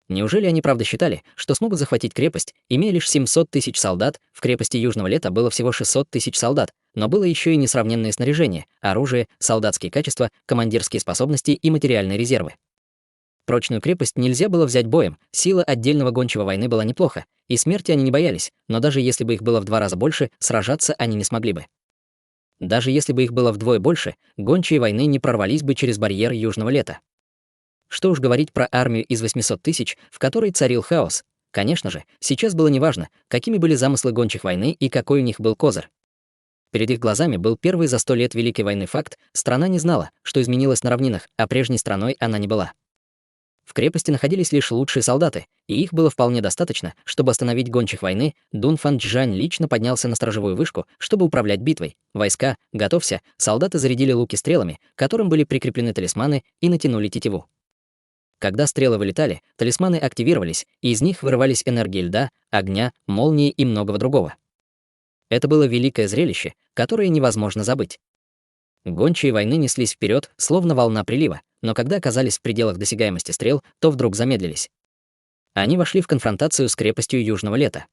Неужели они правда считали, что смогут захватить крепость, имея лишь 700 тысяч солдат? В крепости Южного лета было всего 600 тысяч солдат, но было еще и несравненное снаряжение, оружие, солдатские качества, командирские способности и материальные резервы. Прочную крепость нельзя было взять боем, сила отдельного гончего войны была неплохо, и смерти они не боялись, но даже если бы их было в 2 раза больше, сражаться они не смогли бы. Даже если бы их было вдвое больше, гончие войны не прорвались бы через барьер Южного лета. Что уж говорить про армию из 800 тысяч, в которой царил хаос. Конечно же, сейчас было неважно, какими были замыслы гончих войны и какой у них был козырь. Перед их глазами был первый за 100 лет Великой войны факт: страна не знала, что изменилось на равнинах, а прежней страной она не была. В крепости находились лишь лучшие солдаты, и их было вполне достаточно, чтобы остановить гончих войны. Дун Фанчжань лично поднялся на сторожевую вышку, чтобы управлять битвой. Войска, готовься, солдаты зарядили луки стрелами, к которым были прикреплены талисманы, и натянули тетиву. Когда стрелы вылетали, талисманы активировались, и из них вырывались энергии льда, огня, молнии и многого другого. Это было великое зрелище, которое невозможно забыть. Гончие войны неслись вперед, словно волна прилива, но когда оказались в пределах досягаемости стрел, то вдруг замедлились. Они вошли в конфронтацию с крепостью Южного лета.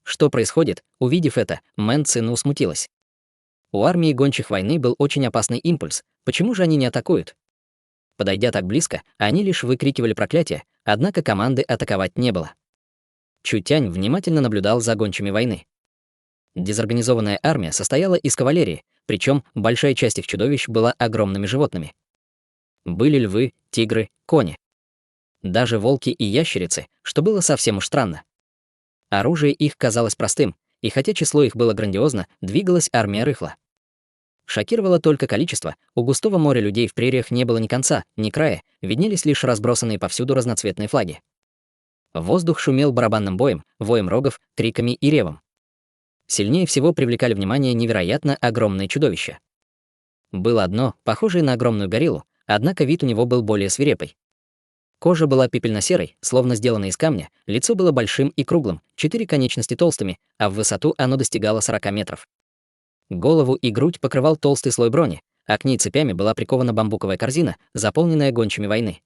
Что происходит? Увидев это, Мэн Цину смутилась. У армии гончих войны был очень опасный импульс. Почему же они не атакуют? Подойдя так близко, они лишь выкрикивали проклятия, однако команды атаковать не было. Чутянь внимательно наблюдал за гончими войны. Дезорганизованная армия состояла из кавалерии, причем большая часть их чудовищ была огромными животными. Были львы, тигры, кони. Даже волки и ящерицы, что было совсем уж странно. Оружие их казалось простым, и хотя число их было грандиозно, двигалась армия рыхло. Шокировало только количество. У густого моря людей в прериях не было ни конца, ни края, виднелись лишь разбросанные повсюду разноцветные флаги. Воздух шумел барабанным боем, воем рогов, криками и ревом. Сильнее всего привлекали внимание невероятно огромные чудовища. Было одно, похожее на огромную гориллу, однако вид у него был более свирепый. Кожа была пепельно-серой, словно сделана из камня, лицо было большим и круглым, 4 конечности толстыми, а в высоту оно достигало 40 метров. Голову и грудь покрывал толстый слой брони, а к ней цепями была прикована бамбуковая корзина, заполненная гончими войны.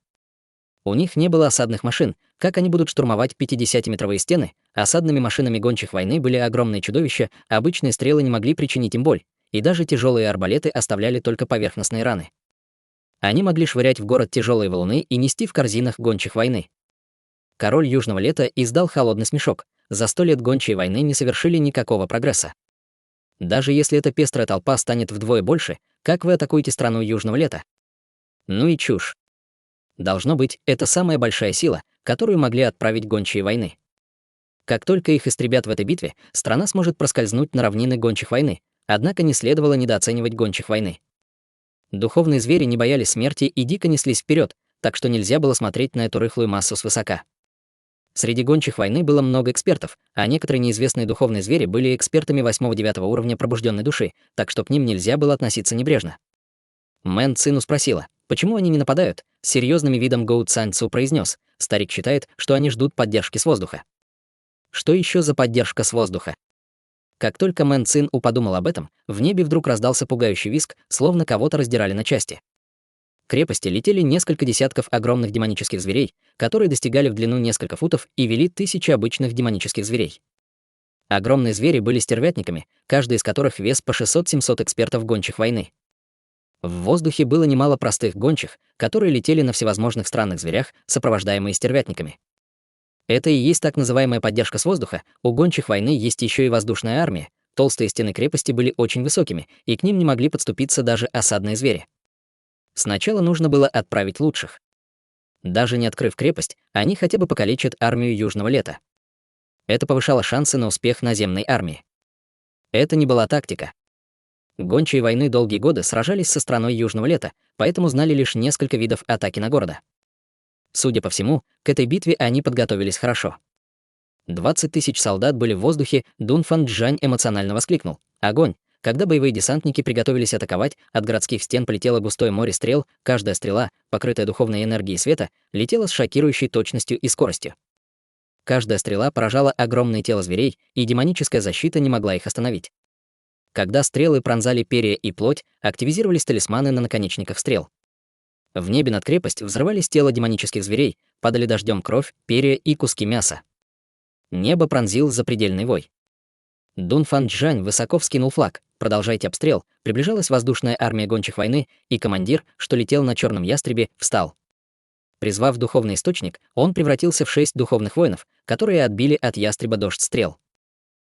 У них не было осадных машин. Как они будут штурмовать 50-метровые стены? Осадными машинами гончих войны были огромные чудовища, обычные стрелы не могли причинить им боль, и даже тяжелые арбалеты оставляли только поверхностные раны. Они могли швырять в город тяжелые валуны и нести в корзинах гончих войны. Король Южного лета издал холодный смешок. За 100 лет гончие войны не совершили никакого прогресса. Даже если эта пестрая толпа станет вдвое больше, как вы атакуете страну Южного Лета? Ну и чушь. Должно быть, это самая большая сила, которую могли отправить гончие войны. Как только их истребят в этой битве, страна сможет проскользнуть на равнины гончих войны, однако не следовало недооценивать гончих войны. Духовные звери не боялись смерти и дико неслись вперед, так что нельзя было смотреть на эту рыхлую массу свысока. Среди гончих войны было много экспертов, а некоторые неизвестные духовные звери были экспертами 8-9 уровня пробужденной души, так что к ним нельзя было относиться небрежно. Мэн Цину спросила, почему они не нападают. С серьезным видом Гоу Цань Цу произнес: старик считает, что они ждут поддержки с воздуха. Что еще за поддержка с воздуха? Как только Мэн Цин подумал об этом, в небе вдруг раздался пугающий визг, словно кого-то раздирали на части. К крепости летели несколько десятков огромных демонических зверей, которые достигали в длину несколько футов и вели тысячи обычных демонических зверей. Огромные звери были стервятниками, каждый из которых вес по 600-700 экспертов гончих войны. В воздухе было немало простых гончих, которые летели на всевозможных странных зверях, сопровождаемые стервятниками. Это и есть так называемая поддержка с воздуха. У гончих войны есть еще и воздушная армия. Толстые стены крепости были очень высокими, и к ним не могли подступиться даже осадные звери. Сначала нужно было отправить лучших. Даже не открыв крепость, они хотя бы покалечат армию Южного Лета. Это повышало шансы на успех наземной армии. Это не была тактика. Гончие войны долгие годы сражались со страной Южного Лета, поэтому знали лишь несколько видов атаки на города. Судя по всему, к этой битве они подготовились хорошо. 20 000 солдат были в воздухе, Дун Фан Джань эмоционально воскликнул: «Огонь!». Когда боевые десантники приготовились атаковать, от городских стен полетело густое море стрел, каждая стрела, покрытая духовной энергией света, летела с шокирующей точностью и скоростью. Каждая стрела поражала огромное тело зверей, и демоническая защита не могла их остановить. Когда стрелы пронзали перья и плоть, активизировались талисманы на наконечниках стрел. В небе над крепостью взрывались тела демонических зверей, падали дождем кровь, перья и куски мяса. Небо пронзил запредельный вой. Дун Фан Джань высоко вскинул флаг: «Продолжайте обстрел». Приближалась воздушная армия гончих войны, и командир, что летел на черном ястребе, встал. Призвав духовный источник, он превратился в 6 духовных воинов, которые отбили от ястреба дождь стрел.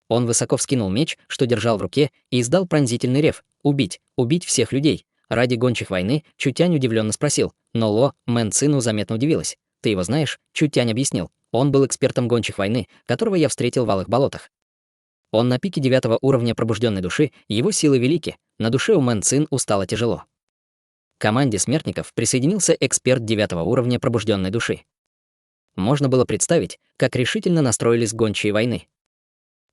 Он высоко вскинул меч, что держал в руке, и издал пронзительный рев: «Убить! Убить всех людей!». Ради гончих войны Чутянь удивленно спросил, но Ло Мэн Цину заметно удивилась. «Ты его знаешь?» Чутянь объяснил. «Он был экспертом гончих войны, которого я встретил в Алых болотах. Он на пике 9 уровня пробужденной души, его силы велики, на душе у Мэн Цин стало тяжело». К команде смертников присоединился эксперт 9 уровня пробужденной души. Можно было представить, как решительно настроились гончие войны.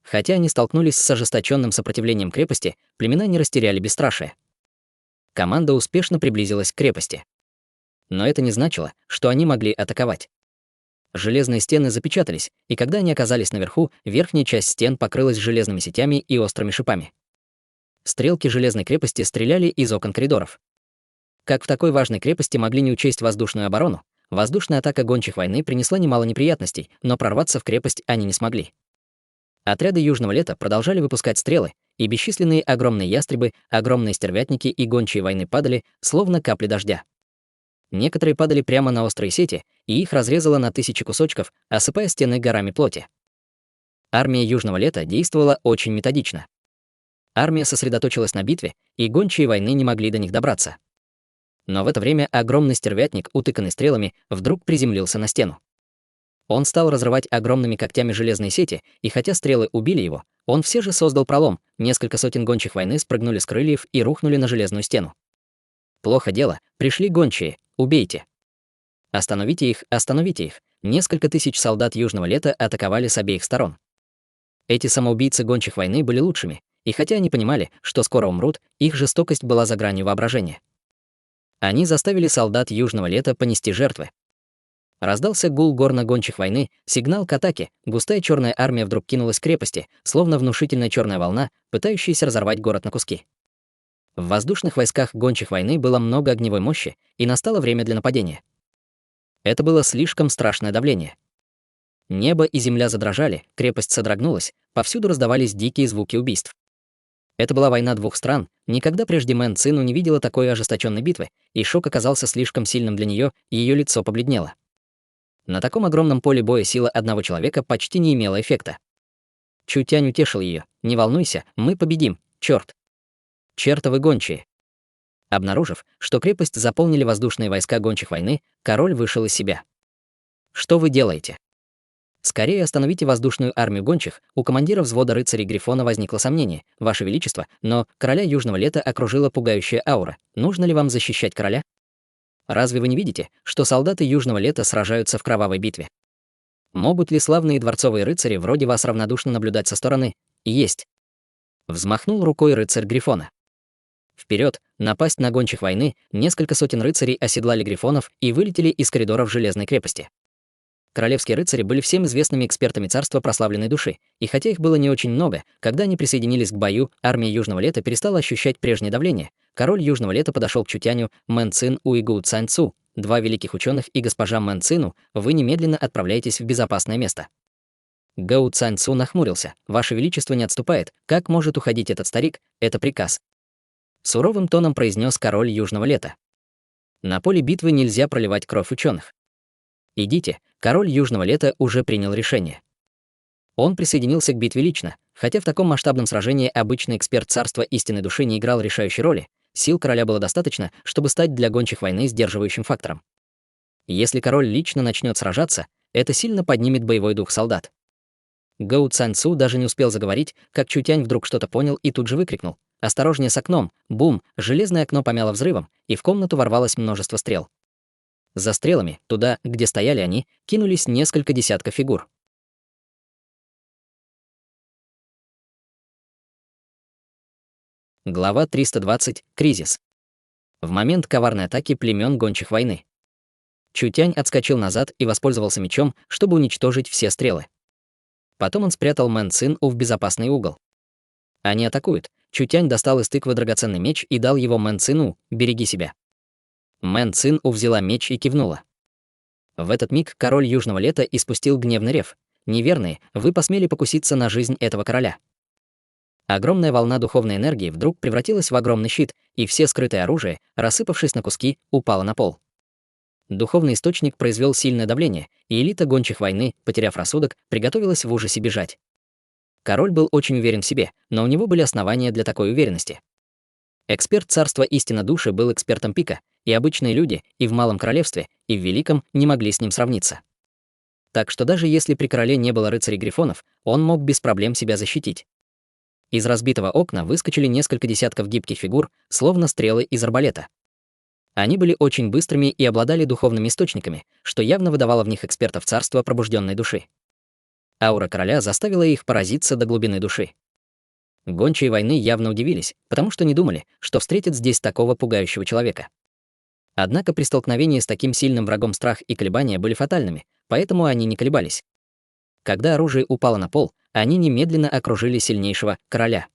Хотя они столкнулись с ожесточенным сопротивлением крепости, племена не растеряли бесстрашие. Команда успешно приблизилась к крепости. Но это не значило, что они могли атаковать. Железные стены запечатались, и когда они оказались наверху, верхняя часть стен покрылась железными сетями и острыми шипами. Стрелки железной крепости стреляли из окон коридоров. Как в такой важной крепости могли не учесть воздушную оборону? Воздушная атака гончих войны принесла немало неприятностей, но прорваться в крепость они не смогли. Отряды Южного Лета продолжали выпускать стрелы, и бесчисленные огромные ястребы, огромные стервятники и гончие войны падали, словно капли дождя. Некоторые падали прямо на острые сети, и их разрезало на тысячи кусочков, осыпая стены горами плоти. Армия Южного Лета действовала очень методично. Армия сосредоточилась на битве, и гончие войны не могли до них добраться. Но в это время огромный стервятник, утыканный стрелами, вдруг приземлился на стену. Он стал разрывать огромными когтями железные сети, и хотя стрелы убили его, он все же создал пролом, несколько сотен гончих войны спрыгнули с крыльев и рухнули на железную стену. Плохо дело, пришли гончие, убейте. Остановите их, остановите их. Несколько тысяч солдат Южного Лета атаковали с обеих сторон. Эти самоубийцы гончих войны были лучшими, и хотя они понимали, что скоро умрут, их жестокость была за гранью воображения. Они заставили солдат Южного Лета понести жертвы. Раздался гул горно-гончих войны, сигнал к атаке, густая черная армия вдруг кинулась к крепости, словно внушительная черная волна, пытающаяся разорвать город на куски. В воздушных войсках гончих войны было много огневой мощи, и настало время для нападения. Это было слишком страшное давление. Небо и земля задрожали, крепость содрогнулась, повсюду раздавались дикие звуки убийств. Это была война двух стран, никогда прежде Мэн Цину не видела такой ожесточенной битвы, и шок оказался слишком сильным для нее, ее лицо побледнело. На таком огромном поле боя сила одного человека почти не имела эффекта. Чутянь утешил ее: «Не волнуйся, мы победим». Черт! Чертовы гончие! Обнаружив, что крепость заполнили воздушные войска гончих войны, король вышел из себя. Что вы делаете? Скорее остановите воздушную армию гончих. У командира взвода рыцарей Грифона возникло сомнение. Ваше Величество, но короля Южного Лета окружила пугающая аура. Нужно ли вам защищать короля? Разве вы не видите, что солдаты Южного Лета сражаются в кровавой битве? Могут ли славные дворцовые рыцари вроде вас равнодушно наблюдать со стороны? Есть. Взмахнул рукой рыцарь Грифона. Вперед, напасть на гончих войны, несколько сотен рыцарей оседлали грифонов и вылетели из коридоров Железной крепости. Королевские рыцари были всем известными экспертами царства прославленной души, и хотя их было не очень много, когда они присоединились к бою, армия Южного Лета перестала ощущать прежнее давление. Король Южного Лета подошел к Чутяню, Мэн Цин-У и Гу Цань-Цу, два великих ученых, и госпожа Мэн Цину, вы немедленно отправляетесь в безопасное место. Гоу Цань-Цу нахмурился. Ваше Величество не отступает. Как может уходить этот старик? Это приказ. Суровым тоном произнес король Южного Лета. На поле битвы нельзя проливать кровь ученых. Идите, король Южного Лета уже принял решение. Он присоединился к битве лично, хотя в таком масштабном сражении обычный эксперт царства истинной души не играл решающей роли, сил короля было достаточно, чтобы стать для гончих войны сдерживающим фактором. Если король лично начнет сражаться, это сильно поднимет боевой дух солдат. Гоу Цань-Цу даже не успел заговорить, как Чутянь вдруг что-то понял и тут же выкрикнул: «Осторожнее с окном!» Бум! Железное окно помяло взрывом, и в комнату ворвалось множество стрел. За стрелами, туда, где стояли они, кинулись несколько десятков фигур. Глава 320. Кризис. В момент коварной атаки племен гончих войны. Чутянь отскочил назад и воспользовался мечом, чтобы уничтожить все стрелы. Потом он спрятал Мэн Цин-У в безопасный угол. Они атакуют. Чутянь достал из тыквы драгоценный меч и дал его Мэн Цин-У: «Береги себя». Мэн Цин-У взяла меч и кивнула. В этот миг король Южного Лета испустил гневный рев. «Неверные, вы посмели покуситься на жизнь этого короля». Огромная волна духовной энергии вдруг превратилась в огромный щит, и все скрытое оружие, рассыпавшись на куски, упало на пол. Духовный источник произвел сильное давление, и элита гончих войны, потеряв рассудок, приготовилась в ужасе бежать. Король был очень уверен в себе, но у него были основания для такой уверенности. Эксперт царства истинно души был экспертом пика, и обычные люди и в Малом Королевстве, и в Великом не могли с ним сравниться. Так что даже если при короле не было рыцарей-грифонов, он мог без проблем себя защитить. Из разбитого окна выскочили несколько десятков гибких фигур, словно стрелы из арбалета. Они были очень быстрыми и обладали духовными источниками, что явно выдавало в них экспертов царства пробужденной души. Аура короля заставила их поразиться до глубины души. Гончие войны явно удивились, потому что не думали, что встретят здесь такого пугающего человека. Однако при столкновении с таким сильным врагом страх и колебания были фатальными, поэтому они не колебались. Когда оружие упало на пол, они немедленно окружили сильнейшего короля.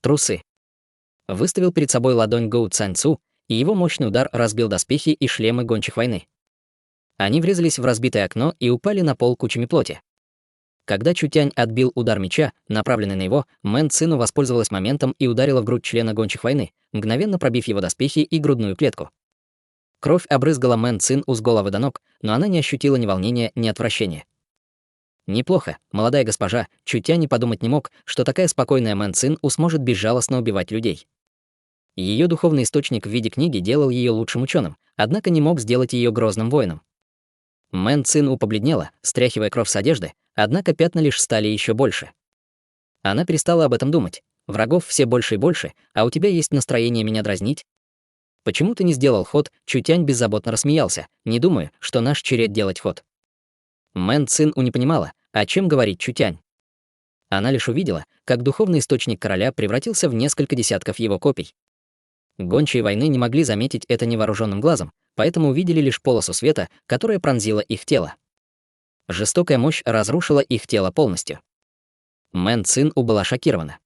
Трусы. Выставил перед собой ладонь Гоу Цань-Цу, и его мощный удар разбил доспехи и шлемы гончих войны. Они врезались в разбитое окно и упали на пол кучами плоти. Когда Чутянь отбил удар меча, направленный на его, Мэн Цину воспользовалась моментом и ударила в грудь члена гончих войны, мгновенно пробив его доспехи и грудную клетку. Кровь обрызгала Мэн Цин-У с головы до ног, но она не ощутила ни волнения, ни отвращения. Неплохо, молодая госпожа. Чутянь и подумать не мог, что такая спокойная Мэн Цин-У сможет безжалостно убивать людей. Ее духовный источник в виде книги делал ее лучшим ученым, однако не мог сделать ее грозным воином. Мэн Цин-У побледнела, стряхивая кровь с одежды, однако пятна лишь стали еще больше. Она перестала об этом думать. Врагов все больше и больше, а у тебя есть настроение меня дразнить? Почему ты не сделал ход? Чутянь беззаботно рассмеялся, не думаю, что наш черед делать ход. Мэн Цин-У не понимала, о чем говорит Чутянь. Она лишь увидела, как духовный источник короля превратился в несколько десятков его копий. Гончие войны не могли заметить это невооруженным глазом, поэтому увидели лишь полосу света, которая пронзила их тело. Жестокая мощь разрушила их тело полностью. Мэн Цин-У была шокирована.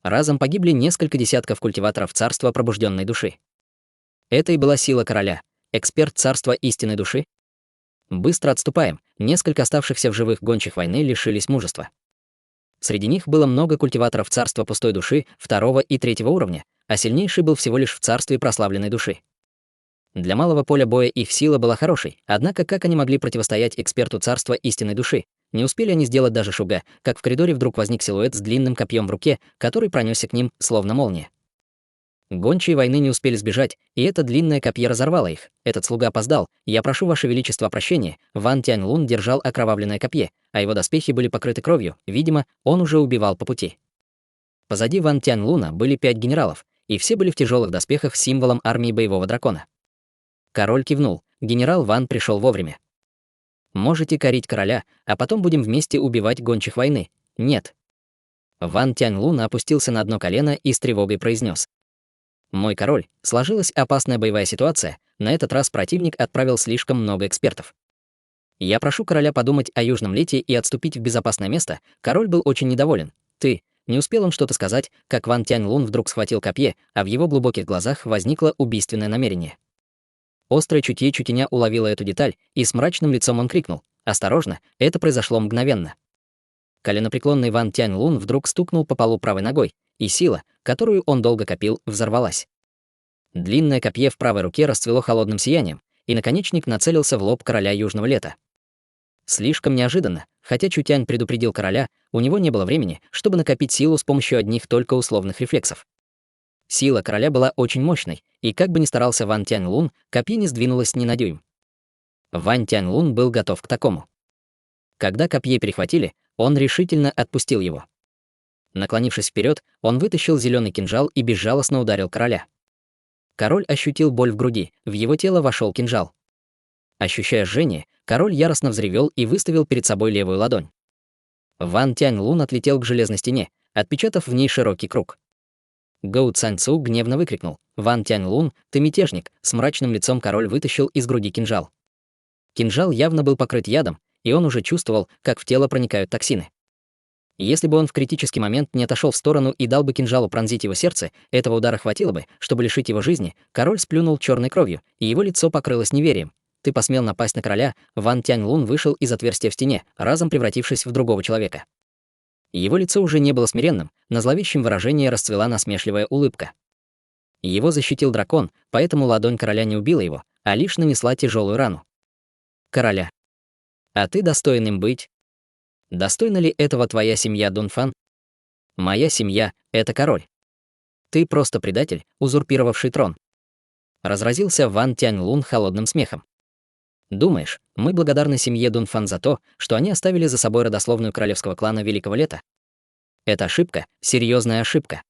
Разом погибли несколько десятков культиваторов царства пробужденной души. Это и была сила короля, эксперт царства истинной души. Быстро отступаем, несколько оставшихся в живых гончих войны лишились мужества. Среди них было много культиваторов царства пустой души 2-го и 3-го уровня, а сильнейший был всего лишь в царстве прославленной души. Для малого поля боя их сила была хорошей, однако как они могли противостоять эксперту царства истинной души? Не успели они сделать даже шуга, как в коридоре вдруг возник силуэт с длинным копьем в руке, который пронесся к ним, словно молния. Гончие войны не успели сбежать, и это длинное копье разорвало их. Этот слуга опоздал. Я прошу Ваше Величество о прощении. Ван Тяньлун держал окровавленное копье, а его доспехи были покрыты кровью. Видимо, он уже убивал по пути. Позади Ван Тяньлуна были 5 генералов, и все были в тяжелых доспехах с символом армии боевого дракона. Король кивнул. Генерал Ван пришел вовремя. Можете корить короля, а потом будем вместе убивать гончих войны. Нет. Ван Тяньлун опустился на одно колено и с тревогой произнес: «Мой король, сложилась опасная боевая ситуация, на этот раз противник отправил слишком много экспертов. Я прошу короля подумать о Южном лете и отступить в безопасное место». Король был очень недоволен. Не успел он что-то сказать, как Ван Тяньлун вдруг схватил копье, а в его глубоких глазах возникло убийственное намерение. Острое чутье чутеня уловило эту деталь, и с мрачным лицом он крикнул: «Осторожно, это произошло мгновенно». Коленопреклонный Ван Тяньлун вдруг стукнул по полу правой ногой, и сила, которую он долго копил, взорвалась. Длинное копье в правой руке расцвело холодным сиянием, и наконечник нацелился в лоб короля Южного лета. Слишком неожиданно, хотя Чутянь предупредил короля, у него не было времени, чтобы накопить силу с помощью одних только условных рефлексов. Сила короля была очень мощной, и как бы ни старался Ван Тяньлун, копье не сдвинулось ни на дюйм. Ван Тяньлун был готов к такому. Когда копье перехватили, он решительно отпустил его. Наклонившись вперед, он вытащил зеленый кинжал и безжалостно ударил короля. Король ощутил боль в груди, в его тело вошел кинжал. Ощущая жжение, король яростно взревел и выставил перед собой левую ладонь. Ван Тяньлун отлетел к железной стене, отпечатав в ней широкий круг. Гоу Цаньцу гневно выкрикнул: «Ван Тяньлун, ты мятежник!» С мрачным лицом король вытащил из груди кинжал. Кинжал явно был покрыт ядом, и он уже чувствовал, как в тело проникают токсины. Если бы он в критический момент не отошел в сторону и дал бы кинжалу пронзить его сердце, этого удара хватило бы, чтобы лишить его жизни. Король сплюнул черной кровью, и его лицо покрылось неверием. «Ты посмел напасть на короля?» Ван Тяньлун вышел из отверстия в стене, разом превратившись в другого человека. Его лицо уже не было смиренным, на зловещем выражении расцвела насмешливая улыбка. Его защитил дракон, поэтому ладонь короля не убила его, а лишь нанесла тяжелую рану. «Короля. А ты достоин им быть? Достойна ли этого твоя семья, Дунфан? Моя семья — это король. Ты просто предатель, узурпировавший трон». Разразился Ван Тяньлун холодным смехом. «Думаешь, мы благодарны семье Дунфан за то, что они оставили за собой родословную королевского клана Великого Лета? Это ошибка, серьезная ошибка».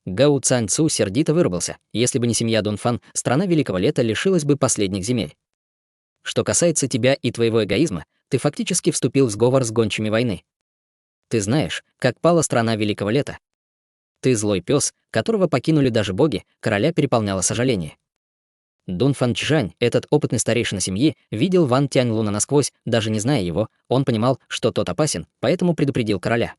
Гоу Цаньцу сердито выругался. Если бы не семья Дунфан, страна Великого Лета лишилась бы последних земель. Что касается тебя и твоего эгоизма, ты фактически вступил в сговор с гончими войны. Ты знаешь, как пала страна Великого Лета. Ты злой пес, которого покинули даже боги, короля переполняло сожаление. Дунфан Чжань, этот опытный старейшина семьи, видел Ван Тяньлуна насквозь, даже не зная его, он понимал, что тот опасен, поэтому предупредил короля.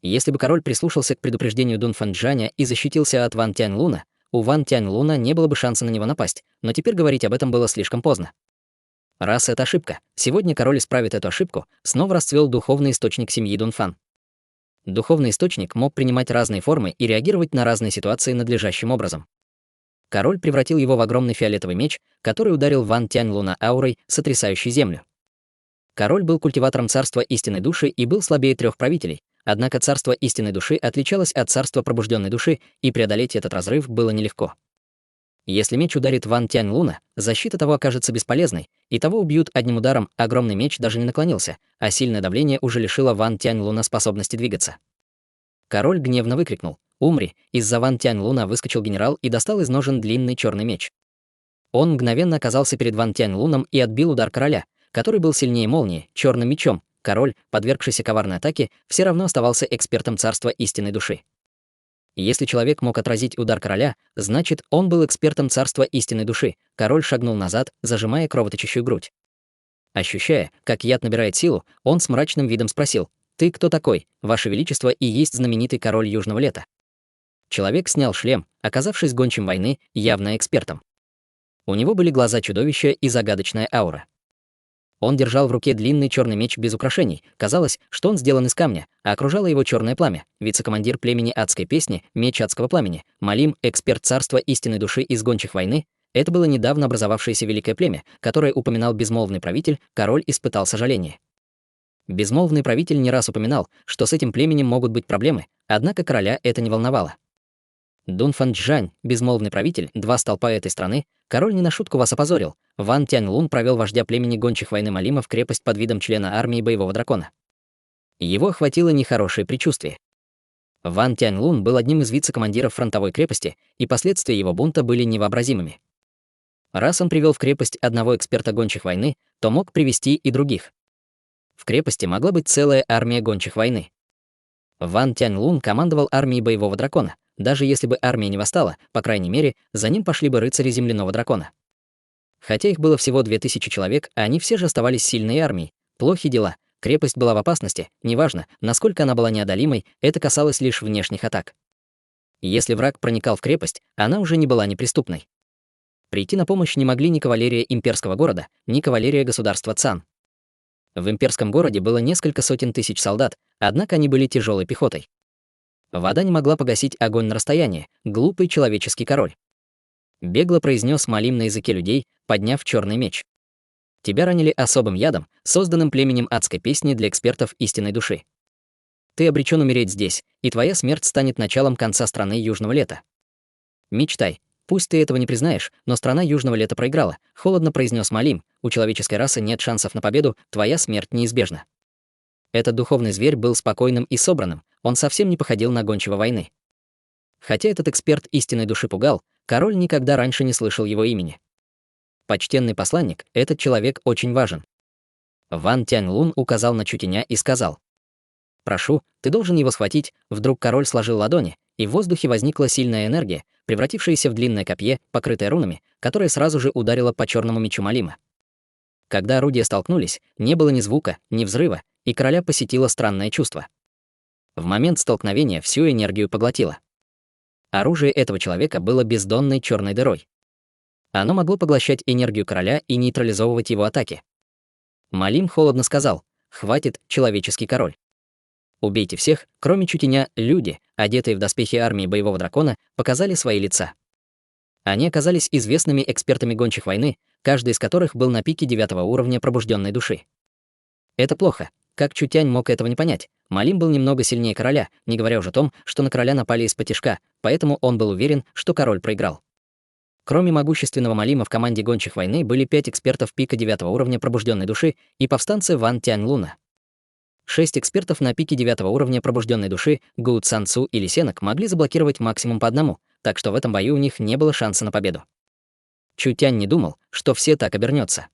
Если бы король прислушался к предупреждению Дунфан Чжаня и защитился от Ван Тяньлуна, у Ван Тяньлуна не было бы шанса на него напасть, но теперь говорить об этом было слишком поздно. Раз это ошибка, сегодня король исправит эту ошибку, снова расцвел духовный источник семьи Дунфан. Духовный источник мог принимать разные формы и реагировать на разные ситуации надлежащим образом. Король превратил его в огромный фиолетовый меч, который ударил Ван Тяньлуна аурой, сотрясающей землю. Король был культиватором царства истинной души и был слабее 3 правителей, однако царство истинной души отличалось от царства пробужденной души, и преодолеть этот разрыв было нелегко. Если меч ударит Ван Тяньлуна, защита того окажется бесполезной, и того убьют одним ударом. Огромный меч даже не наклонился, а сильное давление уже лишило Ван Тяньлуна способности двигаться. Король гневно выкрикнул: «Умри!» Из-за Ван Тяньлуна выскочил генерал и достал из ножен длинный черный меч. Он мгновенно оказался перед Ван Тяньлуном и отбил удар короля, который был сильнее молнии, черным мечом. Король, подвергшийся коварной атаке, все равно оставался экспертом царства истинной души. Если человек мог отразить удар короля, значит, он был экспертом царства истинной души. Король шагнул назад, зажимая кровоточащую грудь. Ощущая, как яд набирает силу, он с мрачным видом спросил: «Ты кто такой? Ваше Величество и есть знаменитый король Южного Лета». Человек снял шлем, оказавшись гончим войны, явно экспертом. У него были глаза чудовища и загадочная аура. Он держал в руке длинный черный меч без украшений. Казалось, что он сделан из камня, а окружало его черное пламя. Вице-командир племени адской песни, меч адского пламени, Малим, эксперт царства истинной души из гончих войны. Это было недавно образовавшееся великое племя, которое упоминал безмолвный правитель, король испытал сожаление. Безмолвный правитель не раз упоминал, что с этим племенем могут быть проблемы, однако короля это не волновало. Дунфан Чжань, безмолвный правитель, два столпа этой страны, король не на шутку вас опозорил. Ван Тяньлун провел вождя племени гончих войны Малима в крепость под видом члена армии боевого дракона. Его охватило нехорошее предчувствие. Ван Тяньлун был одним из вице-командиров фронтовой крепости, и последствия его бунта были невообразимыми. Раз он привел в крепость одного эксперта гончих войны, то мог привести и других. В крепости могла быть целая армия гончих войны. Ван Тяньлун командовал армией боевого дракона. Даже если бы армия не восстала, по крайней мере, за ним пошли бы рыцари земляного дракона. Хотя их было всего 2000 человек, они все же оставались сильной армией. Плохи дела. Крепость была в опасности, неважно, насколько она была неодолимой, это касалось лишь внешних атак. Если враг проникал в крепость, она уже не была неприступной. Прийти на помощь не могли ни кавалерия имперского города, ни кавалерия государства Цан. В имперском городе было несколько сотен тысяч солдат, однако они были тяжелой пехотой. Вода не могла погасить огонь на расстоянии, глупый человеческий король. Бегло произнес Малим на языке людей, подняв черный меч. Тебя ранили особым ядом, созданным племенем адской песни для экспертов истинной души. Ты обречен умереть здесь, и твоя смерть станет началом конца страны Южного лета. Мечтай. Пусть ты этого не признаешь, но страна Южного лета проиграла, холодно произнес Малим. У человеческой расы нет шансов на победу, твоя смерть неизбежна. Этот духовный зверь был спокойным и собранным, он совсем не походил на гончего войны. Хотя этот эксперт истинной души пугал, король никогда раньше не слышал его имени. Почтенный посланник, этот человек очень важен. Ван Тяньлун указал на Чутеня и сказал: «Прошу, ты должен его схватить». Вдруг король сложил ладони, и в воздухе возникла сильная энергия, превратившаяся в длинное копье, покрытое рунами, которое сразу же ударило по черному мечу Малима. Когда орудия столкнулись, не было ни звука, ни взрыва, и короля посетило странное чувство. В момент столкновения всю энергию поглотило. Оружие этого человека было бездонной черной дырой. Оно могло поглощать энергию короля и нейтрализовывать его атаки. Малим холодно сказал: «Хватит, человеческий король. Убейте всех, кроме Чутеня». Люди, одетые в доспехи армии боевого дракона, показали свои лица. Они оказались известными экспертами гончих войны, каждый из которых был на пике 9-го уровня пробужденной души. Это плохо. Как Чутянь мог этого не понять? Малим был немного сильнее короля, не говоря уже о том, что на короля напали из-под-тишка, поэтому он был уверен, что король проиграл. Кроме могущественного Малима в команде гончих войны были 5 экспертов пика 9-го уровня пробужденной души и повстанцы Ван Тяньлуна. 6 экспертов на пике 9-го уровня пробужденной души Гу Цанцу и Лисенок могли заблокировать максимум по одному, так что в этом бою у них не было шанса на победу. Чутянь не думал, что все так обернется.